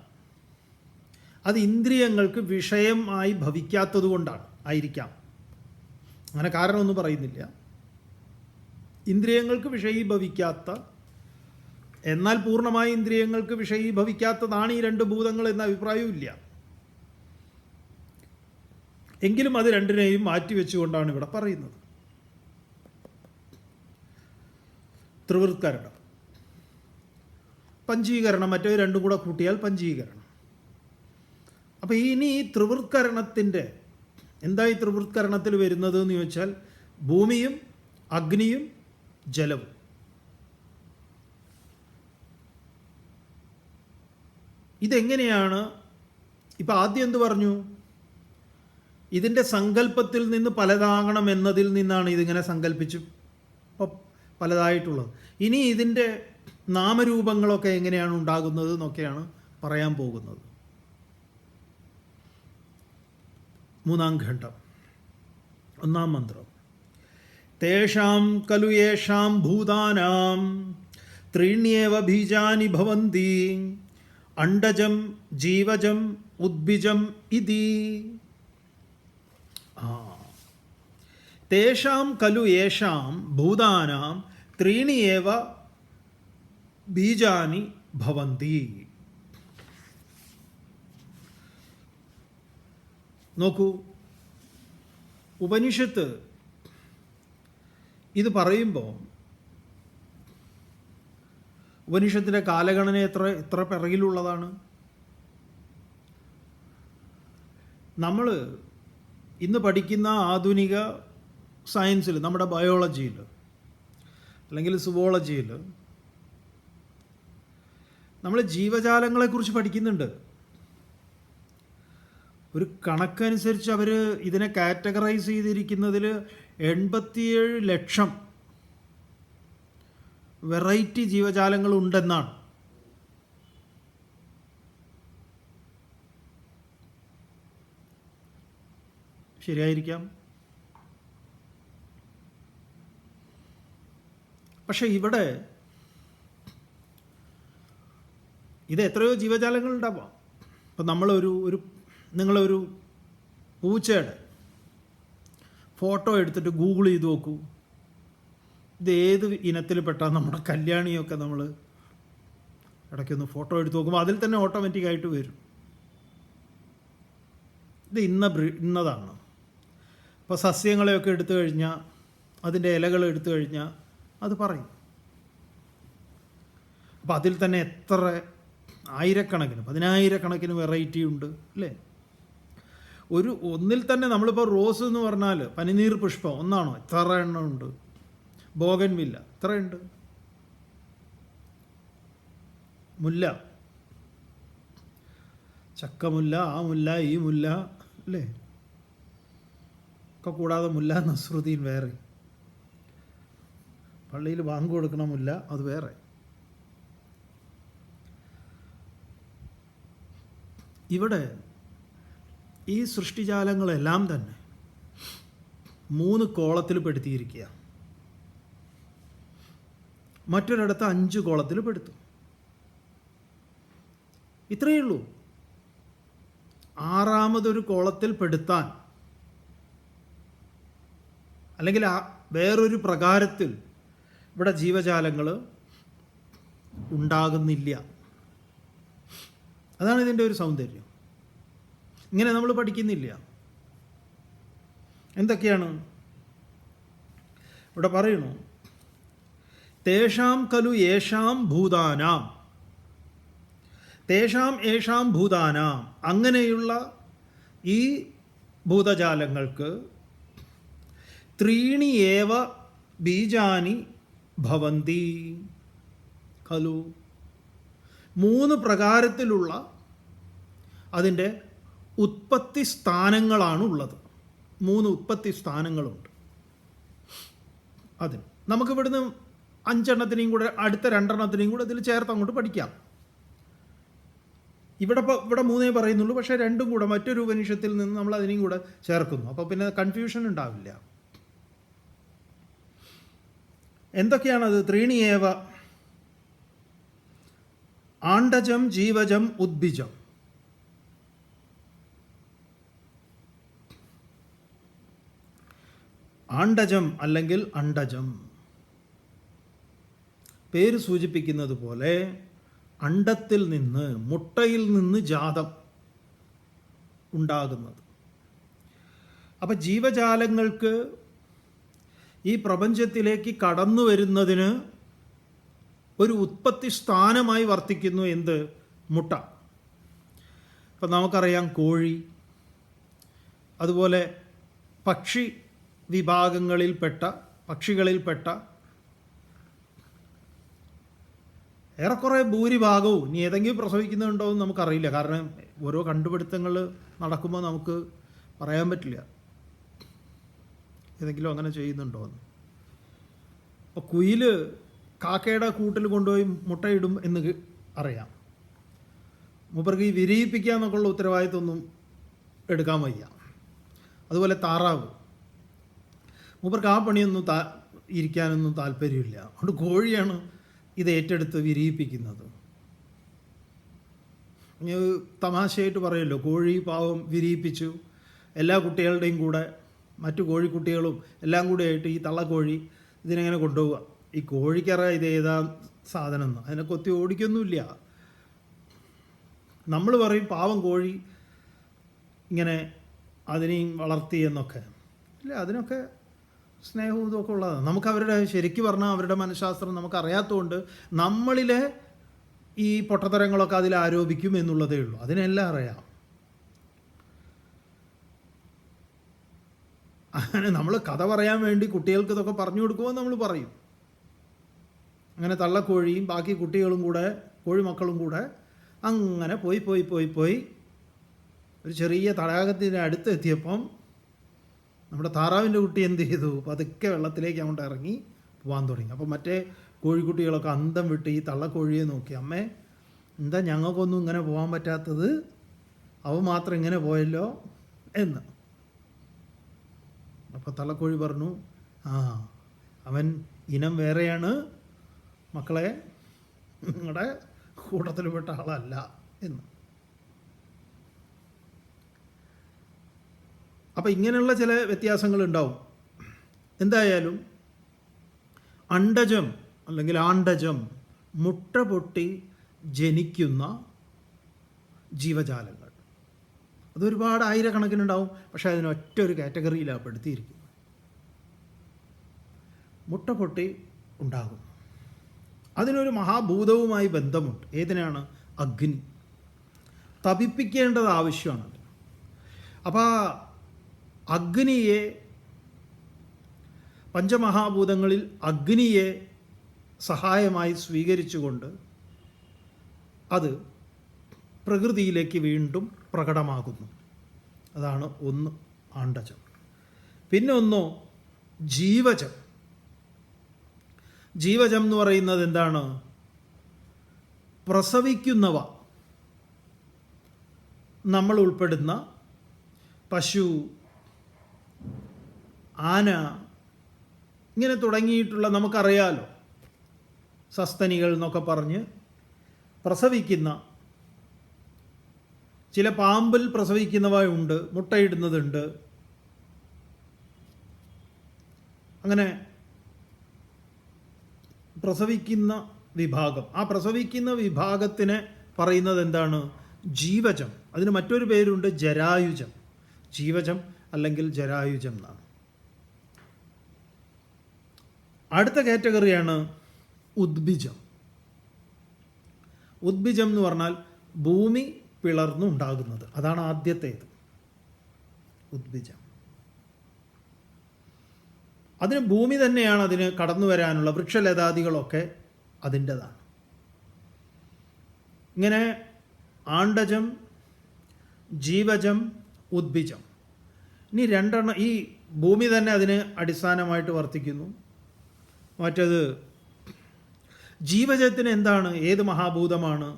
അത് ഇന്ദ്രിയങ്ങൾക്ക് വിഷയമായി ഭവിക്കാത്തത് കൊണ്ടാണ്. ആയിരിക്കാം, അങ്ങനെ കാരണമൊന്നും പറയുന്നില്ല. ഇന്ദ്രിയങ്ങൾക്ക് വിഷയീഭവിക്കാത്ത, എന്നാൽ പൂർണ്ണമായി ഇന്ദ്രിയങ്ങൾക്ക് വിഷയീഭവിക്കാത്തതാണ് ഈ 2 ഭൂതങ്ങൾ എന്ന അഭിപ്രായവും ഇല്ല. എങ്കിലും അത് രണ്ടിനെയും മാറ്റിവെച്ചുകൊണ്ടാണ് ഇവിടെ പറയുന്നത്. ത്രിവൃത്കരണം, പഞ്ചീകരണം, മറ്റേ രണ്ടും കൂടെ കൂട്ടിയാൽ പഞ്ചീകരണം. അപ്പോൾ ഇനി ഈ ത്രിവൃത്കരണത്തിൻ്റെ എന്താ ഈ ത്രിവൃത്കരണത്തിൽ വരുന്നത് എന്ന് ചോദിച്ചാൽ, ഭൂമിയും അഗ്നിയും ജലവും. ഇതെങ്ങനെയാണ്? ഇപ്പം ആദ്യം എന്ത് പറഞ്ഞു? ഇതിൻ്റെ സങ്കല്പത്തിൽ നിന്ന് പലതാകണം എന്നതിൽ നിന്നാണ് ഇതിങ്ങനെ സങ്കല്പിച്ച് പലതായിട്ടുള്ളത്. ഇനി ഇതിൻ്റെ നാമരൂപങ്ങളൊക്കെ എങ്ങനെയാണ് ഉണ്ടാകുന്നത് എന്നൊക്കെയാണ് പറയാൻ പോകുന്നത്. 3-ാം ഖണ്ഡം 1-ാം മന്ത്രം. തേഷാം ഖലു യേഷാം ഭൂതാനാം ത്രീണ്യേവ ബീജാനി ഭവന്തി അണ്ഡജം ജീവജം ഉദ്ഭിജം ഇതി. തേഷാം ഖലു യേഷാം ഭൂതാനാം ത്രീണ്യേവ ബീജാനി ഭവന്തി. നോക്കൂ, ഉപനിഷത്ത് ഇത് പറയുമ്പോൾ ഉപനിഷത്തിൻ്റെ കാലഗണന എത്ര പിറകിലുള്ളതാണ്. നമ്മൾ ഇന്ന് പഠിക്കുന്ന ആധുനിക സയൻസിൽ, നമ്മുടെ ബയോളജിയിൽ അല്ലെങ്കിൽ സുവോളജിയിൽ നമ്മൾ ജീവജാലങ്ങളെക്കുറിച്ച് പഠിക്കുന്നുണ്ട്. ഒരു കണക്കനുസരിച്ച് അവർ ഇതിനെ കാറ്റഗറൈസ് ചെയ്തിരിക്കുന്നതിൽ 87 ലക്ഷം വെറൈറ്റി ജീവജാലങ്ങളുണ്ടെന്നാണ്. ശരിയായിരിക്കാം. പക്ഷെ ഇവിടെ ഇത് എത്രയോ ജീവജാലങ്ങൾ ഉണ്ടാവാം. ഇപ്പം നിങ്ങളൊരു പൂച്ചയുടെ ഫോട്ടോ എടുത്തിട്ട് ഗൂഗിൾ ചെയ്ത് നോക്കൂ. ഇത് ഏത് ഇനത്തിൽപ്പെട്ടാൽ നമ്മുടെ കല്യാണിയൊക്കെ നമ്മൾ ഇടയ്ക്കൊന്ന് ഫോട്ടോ എടുത്ത് നോക്കുമ്പോൾ അതിൽ തന്നെ ഓട്ടോമാറ്റിക്കായിട്ട് വരും. ഇത് ഇന്നതാണ്. ഇപ്പോൾ സസ്യങ്ങളെയൊക്കെ എടുത്തു കഴിഞ്ഞാൽ, അതിൻ്റെ ഇലകൾ എടുത്തു കഴിഞ്ഞാൽ അത് പറയും. അപ്പോൾ അതിൽ തന്നെ എത്ര ആയിരക്കണക്കിന് 10,000-കണക്കിന് വെറൈറ്റി ഉണ്ട് അല്ലേ? ഒന്നിൽ തന്നെ നമ്മളിപ്പോൾ റോസ് എന്ന് പറഞ്ഞാൽ പനിനീർ പുഷ്പം ഒന്നാണോ? എത്ര എണ്ണം ഉണ്ട്. ബോഗൻവില്ല എത്രയുണ്ട്. മുല്ല, ചക്കമുല്ല, ആ മുല്ല, ഈ മുല്ല അല്ലേ? ഒക്കെ കൂടാതെ മുല്ല നസ്രുദ്ദീൻ വേറെ, പള്ളിയിൽ ബാങ്ക് കൊടുക്കണ മുല്ല അത് വേറെ. ഇവിടെ ഈ സൃഷ്ടിജാലങ്ങളെല്ലാം തന്നെ 3 കോളത്തിൽ പെടുത്തിയിരിക്കുക. മറ്റൊരിടത്ത് 5 കോളത്തിൽ പെടുത്തും. ഇത്രയേ ഉള്ളൂ. 6ാമതൊരു കോളത്തിൽ പെടുത്താൻ, അല്ലെങ്കിൽ വേറൊരു പ്രകാരത്തിൽ ഇവിടെ ജീവജാലങ്ങൾ ഉണ്ടാകുന്നില്ല. അതാണ് ഇതിൻ്റെ ഒരു സൗന്ദര്യം. ഇങ്ങനെ നമ്മൾ പഠിക്കുന്നില്ല. എന്തൊക്കെയാണ് ഇവിടെ പറയണു? തേഷാം ഖലു യേഷാം ഭൂതാനാം, തേഷാം യേഷാം ഭൂതാനാം, അങ്ങനെയുള്ള ഈ ഭൂതജാലങ്ങൾക്ക് ത്രീണി ഏവ ബീജാനി ഭവന്തി ഖലു. 3 പ്രകാരത്തിലുള്ള അതിൻ്റെ ഉത്പത്തി സ്ഥാനങ്ങളാണ് ഉള്ളത്. 3 ഉത്പത്തി സ്ഥാനങ്ങളുണ്ട്. അതിന് നമുക്കിവിടുന്ന് 5 എണ്ണത്തിനെയും കൂടെ അടുത്ത 2 എണ്ണത്തിനെയും കൂടെ ഇതിൽ ചേർത്ത് അങ്ങോട്ട് പഠിക്കാം. ഇവിടെ 3 പറയുന്നുള്ളൂ, പക്ഷേ 2 കൂടെ മറ്റൊരു ഉപനിഷത്തിൽ നിന്ന് നമ്മൾ അതിനെയും കൂടെ ചേർക്കുന്നു. അപ്പോൾ പിന്നെ കൺഫ്യൂഷൻ ഉണ്ടാവില്ല. എന്തൊക്കെയാണത്? ത്രീണി ഏവ ആണ്ടജം ജീവജം ഉദ്ബിജം. ആണ്ടജം അല്ലെങ്കിൽ അണ്ടജം, പേര് സൂചിപ്പിക്കുന്നത് പോലെ അണ്ടത്തിൽ നിന്ന്, മുട്ടയിൽ നിന്ന് ജാതം ഉണ്ടാകുന്നത്. അപ്പം ജീവജാലങ്ങൾക്ക് ഈ പ്രപഞ്ചത്തിലേക്ക് കടന്നു വരുന്നതിന് ഒരു ഉത്പത്തി സ്ഥാനമായി വർത്തിക്കുന്നു എന്ത്? മുട്ട. ഇപ്പം നമുക്കറിയാം കോഴി, അതുപോലെ പക്ഷി പക്ഷികളിൽപ്പെട്ട ഏറെക്കുറെ ഭൂരിഭാഗവും, ഇനി ഏതെങ്കിലും പ്രസവിക്കുന്നുണ്ടോ എന്ന് നമുക്കറിയില്ല. കാരണം ഓരോ കണ്ടുപിടുത്തങ്ങൾ നടക്കുമ്പോൾ നമുക്ക് പറയാൻ പറ്റില്ല ഏതെങ്കിലും അങ്ങനെ ചെയ്യുന്നുണ്ടോ എന്ന്. അപ്പോൾ കുയിൽ കാക്കയുടെ കൂട്ടിൽ കൊണ്ടുപോയി മുട്ടയിടും എന്ന് അറിയാം. മൂപ്പർക്ക് ഈ വിരിയിപ്പിക്കുക എന്നൊക്കെയുള്ള ഉത്തരവാദിത്വമൊന്നും എടുക്കാൻ വയ്യ. അതുപോലെ താറാവ്, മൂപ്പർക്ക് ആ പണിയൊന്നും ഇരിക്കാനൊന്നും താല്പര്യമില്ല. അതുകൊണ്ട് കോഴിയാണ് ഇത് ഏറ്റെടുത്ത് വിരിയിപ്പിക്കുന്നത്. തമാശയായിട്ട് പറയുമല്ലോ, കോഴി പാവം വിരിയിപ്പിച്ചു, എല്ലാ കുട്ടികളുടെയും കൂടെ മറ്റു കോഴിക്കുട്ടികളും എല്ലാം കൂടെ ആയിട്ട് ഈ തള്ളക്കോഴി ഇതിനെങ്ങനെ കൊണ്ടുപോവുക. ഈ കോഴിക്കറിയാം ഇത് ഏതാ സാധനം എന്ന്. അതിനെ കൊത്തി ഓടിക്കൊന്നുമില്ല. നമ്മൾ പറയും പാവം കോഴി ഇങ്ങനെ അതിനെയും വളർത്തി എന്നൊക്കെ. ഇല്ല, അതിനൊക്കെ സ്നേഹവും ഇതൊക്കെ ഉള്ളതാണ്. നമുക്ക് അവരുടെ ശരിക്കും പറഞ്ഞാൽ അവരുടെ മനഃശാസ്ത്രം നമുക്കറിയാത്തതുകൊണ്ട് നമ്മളിലെ ഈ പൊട്ടത്തരങ്ങളൊക്കെ അതിൽ ആരോപിക്കും എന്നുള്ളതേ ഉള്ളൂ. അതിനെല്ലാം അറിയാം. അങ്ങനെ നമ്മൾ കഥ പറയാൻ വേണ്ടി കുട്ടികൾക്ക് ഇതൊക്കെ പറഞ്ഞു കൊടുക്കുമ്പോൾ നമ്മൾ പറയും. അങ്ങനെ തള്ളക്കോഴിയും ബാക്കി കുട്ടികളും കൂടെ, കോഴിമക്കളും കൂടെ അങ്ങനെ പോയി ഒരു ചെറിയ തടാകത്തിൻ്റെ അടുത്ത് എത്തിയപ്പം നമ്മുടെ താറാവിൻ്റെ കുട്ടി എന്ത് ചെയ്തു? പതുക്കെ വെള്ളത്തിലേക്ക് അങ്ങോട്ട് ഇറങ്ങി പോകാൻ തുടങ്ങി. അപ്പോൾ മറ്റേ കോഴിക്കുട്ടികളൊക്കെ അന്തം വിട്ട് ഈ തള്ളക്കോഴിയെ നോക്കി, അമ്മേ എന്താ ഞങ്ങൾക്കൊന്നും ഇങ്ങനെ പോകാൻ പറ്റാത്തത്, അവ മാത്രം ഇങ്ങനെ പോയല്ലോ എന്ന്. അപ്പോൾ തള്ളക്കോഴി പറഞ്ഞു, അവൻ ഇനം വേറെയാണ് മക്കളെ, നിങ്ങളുടെ കൂട്ടത്തിൽപ്പെട്ട ആളല്ല എന്ന്. അപ്പം ഇങ്ങനെയുള്ള ചില വ്യത്യാസങ്ങളുണ്ടാവും. എന്തായാലും അണ്ടജം അല്ലെങ്കിൽ ആണ്ടജം, മുട്ട പൊട്ടി ജനിക്കുന്ന ജീവജാലങ്ങൾ, അതൊരുപാട് ആയിരക്കണക്കിനുണ്ടാവും. പക്ഷേ അതിനൊറ്റ ഒരു കാറ്റഗറിയിലാണ് പെടുത്തിയിരിക്കുന്നത്. മുട്ട പൊട്ടി ഉണ്ടാകുന്നു. അതിനൊരു മഹാഭൂതവുമായി ബന്ധമുണ്ട്. ഏതിനാണ്? അഗ്നി. തപിപ്പിക്കേണ്ടത് ആവശ്യമാണ്. അപ്പോൾ അഗ്നിയെ, പഞ്ചമഹാഭൂതങ്ങളിൽ അഗ്നിയെ സഹായമായി സ്വീകരിച്ചുകൊണ്ട് അത് പ്രകൃതിയിലേക്ക് വീണ്ടും പ്രകടമാകുന്നു. അതാണ് ഒന്ന് ആണ്ടജം. പിന്നെ ഒന്നോ ജീവജം. ജീവജം എന്ന് പറയുന്നത് എന്താണ്? പ്രസവിക്കുന്നവ. നമ്മൾ ഉൾപ്പെടുന്ന പശു, ആന, ഇങ്ങനെ തുടങ്ങിയിട്ടുള്ള നമുക്കറിയാലോ, സസ്തനികൾ എന്നൊക്കെ പറഞ്ഞ് പ്രസവിക്കുന്ന, ചില പാമ്പിൽ പ്രസവിക്കുന്നവ ഉണ്ട്, മുട്ടയിടുന്നതുണ്ട്. അങ്ങനെ പ്രസവിക്കുന്ന വിഭാഗം. ആ പ്രസവിക്കുന്ന വിഭാഗത്തിനെ പറയുന്നത് എന്താണ്? ജീവജം. അതിന് മറ്റൊരു പേരുണ്ട്, ജരായുജം. ജീവജം അല്ലെങ്കിൽ ജരായുജം എന്നാണ്. അടുത്ത കാറ്റഗറിയാണ് ഉദ്ബിജം. ഉദ്ബിജം എന്ന് പറഞ്ഞാൽ ഭൂമി പിളർന്നുണ്ടാകുന്നത്. അതാണ് ആദ്യത്തേത്, ഉദ്ബിജം. അതിന് ഭൂമി തന്നെയാണ് അതിന് കടന്നു വരാനുള്ള വൃക്ഷലതാദികളൊക്കെ അതിൻ്റെതാണ്. ഇങ്ങനെ ആണ്ടജം, ജീവജം, ഉദ്ഭിജം, ഇനി രണ്ടെണ്ണം. ഈ ഭൂമി തന്നെ അതിന് അടിസ്ഥാനമായിട്ട് വർത്തിക്കുന്നു. മറ്റത് ജീവജത്തിന് എന്താണ്, ഏത് മഹാഭൂതമാണ്?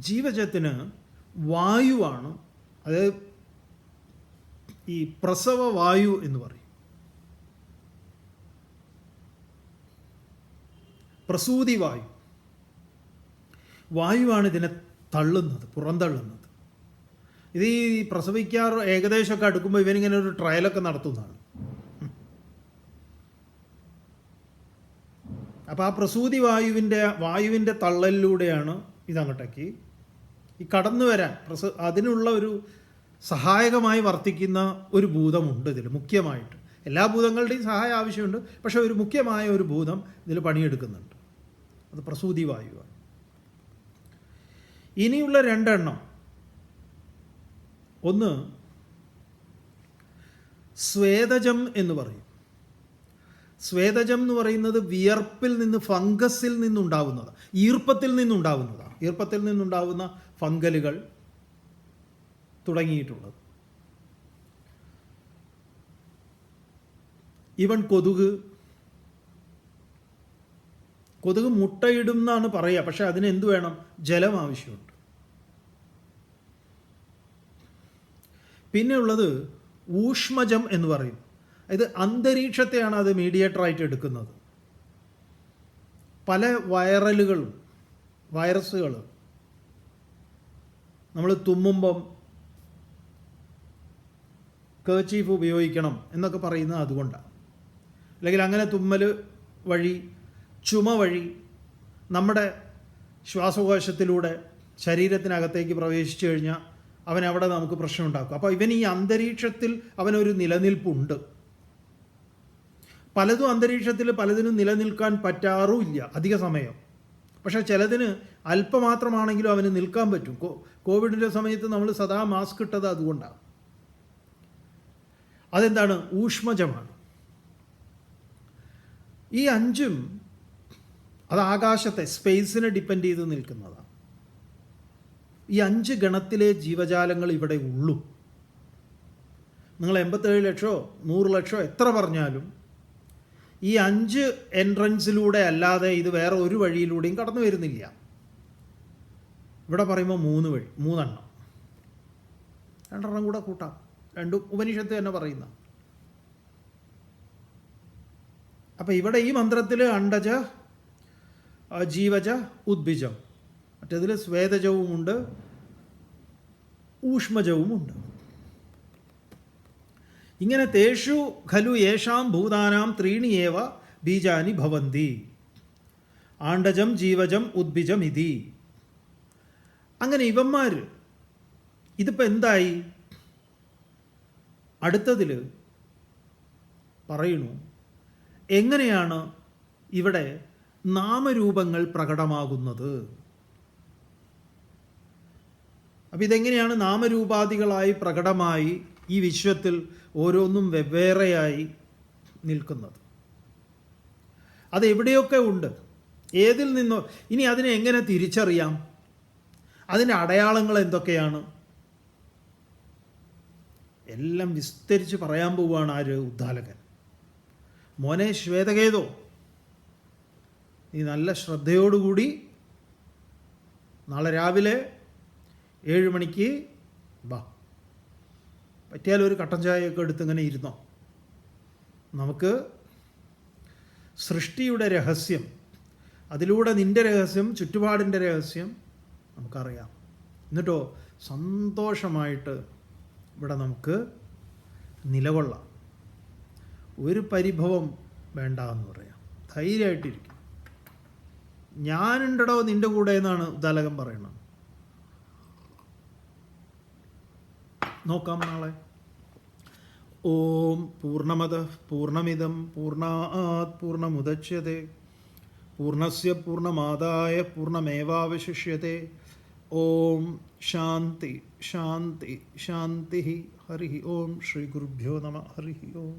ജീവജത്തിന് വായുവാണ്. അത് ഈ പ്രസവ വായു എന്ന് പറയും. പ്രസൂതി വായു, വായുവാണ് ഇതിനെ തള്ളുന്നത്, പുറന്തള്ളുന്നത്. ഇത് ഈ പ്രസവിക്കാറ് ഏകദേശമൊക്കെ അടുക്കുമ്പോൾ ഇവനിങ്ങനെ ഒരു ട്രയലൊക്കെ നടത്തുന്നതാണ്. അപ്പോൾ ആ പ്രസൂതി വായുവിൻ്റെ തള്ളലിലൂടെയാണ് ഇതങ്ങോട്ടേക്ക് ഈ കടന്നു വരാൻ അതിനുള്ള ഒരു സഹായകമായി വർത്തിക്കുന്ന ഒരു ഭൂതമുണ്ട് ഇതിൽ മുഖ്യമായിട്ട്. എല്ലാ ഭൂതങ്ങളുടെയും സഹായം ആവശ്യമുണ്ട്, പക്ഷേ ഒരു മുഖ്യമായ ഒരു ഭൂതം ഇതിൽ പണിയെടുക്കുന്നുണ്ട്. അത് പ്രസൂതി വായുവാണ്. ഇനിയുള്ള രണ്ടെണ്ണം, ഒന്ന് സ്വേദജം എന്ന് പറയും. സ്വേദജം എന്ന് പറയുന്നത് വിയർപ്പിൽ നിന്ന്, ഫംഗസിൽ നിന്നുണ്ടാവുന്നതാണ്, ഈർപ്പത്തിൽ നിന്നുണ്ടാവുന്നതാണ്. ഈർപ്പത്തിൽ നിന്നുണ്ടാവുന്ന ഫംഗലുകൾ തുടങ്ങിയിട്ടുള്ളത്. ഈവൻ കൊതുക് മുട്ടയിടും എന്നാണ് പറയുക, പക്ഷെ അതിന് എന്ത് വേണം? ജലം ആവശ്യമുണ്ട്. പിന്നെ ഉള്ളത് ഊഷ്മജം എന്ന് പറയും. ഇത് അന്തരീക്ഷത്തെയാണ് അത് മീഡിയേറ്ററായിട്ട് എടുക്കുന്നത്. പല വൈറസുകൾ നമ്മൾ തുമ്മുമ്പം കേർച്ചീഫ് ഉപയോഗിക്കണം എന്നൊക്കെ പറയുന്നത് അതുകൊണ്ടാണ്. അല്ലെങ്കിൽ അങ്ങനെ തുമ്മൽ വഴി, ചുമ വഴി നമ്മുടെ ശ്വാസകോശത്തിലൂടെ ശരീരത്തിനകത്തേക്ക് പ്രവേശിച്ചു കഴിഞ്ഞാൽ അവനവിടെ നമുക്ക് പ്രശ്നമുണ്ടാക്കും. അപ്പോൾ ഇവൻ ഈ അന്തരീക്ഷത്തിൽ അവനൊരു നിലനിൽപ്പുണ്ട്. പലതും അന്തരീക്ഷത്തിൽ പലതിനും നിലനിൽക്കാൻ പറ്റാറുമില്ല അധിക സമയം. പക്ഷേ ചിലതിന് അല്പമാത്രമാണെങ്കിലും അവന് നിൽക്കാൻ പറ്റും. കോവിഡിൻ്റെ സമയത്ത് നമ്മൾ സദാ മാസ്ക് ഇട്ടത് അതുകൊണ്ടാണ്. അതെന്താണ്? ഊഷ്മജമാണ്. ഈ അഞ്ചും അത് ആകാശത്തെ, സ്പേസിനെ ഡിപ്പെൻഡ് ചെയ്ത് നിൽക്കുന്നതാണ്. ഈ 5 ഗണത്തിലെ ജീവജാലങ്ങൾ ഇവിടെ ഉള്ളൂ. നിങ്ങൾ 87 ലക്ഷമോ 100 ലക്ഷമോ എത്ര പറഞ്ഞാലും ഈ 5 എൻട്രൻസിലൂടെ അല്ലാതെ ഇത് വേറെ ഒരു വഴിയിലൂടെയും കടന്നു വരുന്നില്ല. ഇവിടെ പറയുമ്പോൾ 3 വഴി, 3 എണ്ണം, 2 എണ്ണം കൂടെ കൂട്ടാം. 2 ഉപനിഷത്ത് തന്നെ പറയുന്ന. അപ്പം ഇവിടെ ഈ മന്ത്രത്തിൽ അണ്ടജ, ജീവജ, ഉദ്ഭിജം, മറ്റേതിൽ സ്വേദജവുമുണ്ട്, ഊഷ്മജവുമുണ്ട്. ഇങ്ങനെ തേഷു ഖലു യേഷാം ഭൂതാനാം ത്രീണി ഏവ ബീജാനി ഭവന്തി, ആണ്ടജം, ജീവജം, ഉദ്ഭിജം ഇതി. അങ്ങനെ ഇവന്മാർ ഇതിപ്പോൾ എന്തായി? അടുത്തതിൽ പറയുന്നു എങ്ങനെയാണ് ഇവിടെ നാമരൂപങ്ങൾ പ്രകടമാകുന്നത്. അപ്പം ഇതെങ്ങനെയാണ് നാമരൂപാദികളായി പ്രകടമായി ഈ വിശ്വത്തിൽ ഓരോന്നും വെവ്വേറെയായി നിൽക്കുന്നത്? അത് എവിടെയൊക്കെ ഉണ്ട്, ഏതിൽ നിന്നോ. ഇനി അതിനെ എങ്ങനെ തിരിച്ചറിയാം? അതിൻ്റെ അടയാളങ്ങൾ എന്തൊക്കെയാണ്? എല്ലാം വിസ്തരിച്ച് പറയാൻ പോവുകയാണ് ആര്? ഉദ്ദാലകൻ. മോനെ ശ്വേതകേതോ, നീ നല്ല ശ്രദ്ധയോടുകൂടി നാളെ രാവിലെ 7 മണിക്ക് വാ. പറ്റിയാൽ ഒരു കട്ടൻ ചായയൊക്കെ എടുത്ത് ഇങ്ങനെ ഇരുന്നോ. നമുക്ക് സൃഷ്ടിയുടെ രഹസ്യം, അതിലൂടെ നിൻ്റെ രഹസ്യം, ചുറ്റുപാടിൻ്റെ രഹസ്യം നമുക്കറിയാം. എന്നിട്ടോ സന്തോഷമായിട്ട് ഇവിടെ നമുക്ക് നിലകൊള്ളാം. ഒരു പരിഭവം വേണ്ട എന്ന് പറയാം. ധൈര്യമായിട്ടിരിക്കും. ഞാനുണ്ടടോ നിൻ്റെ കൂടെ എന്നാണ് ഉദ്ദാലകൻ പറയുന്നത്. നോക്കാം നാളെ. ഓം പൂർണ്ണമദഃ പൂർണ്ണമിദം പൂർണ്ണാത് പൂർണ്ണമുദച്യതേ പൂർണ്ണസ്യ പൂർണ്ണമാദായ പൂർണ്ണമേവാവശിഷ്യതേ. ഓം ശാന്തി ശാന്തി ശാന്തി. ഹരി ഓം. ശ്രീ ഗുരുഭ്യോ നമഃ. ഹരി ഓം.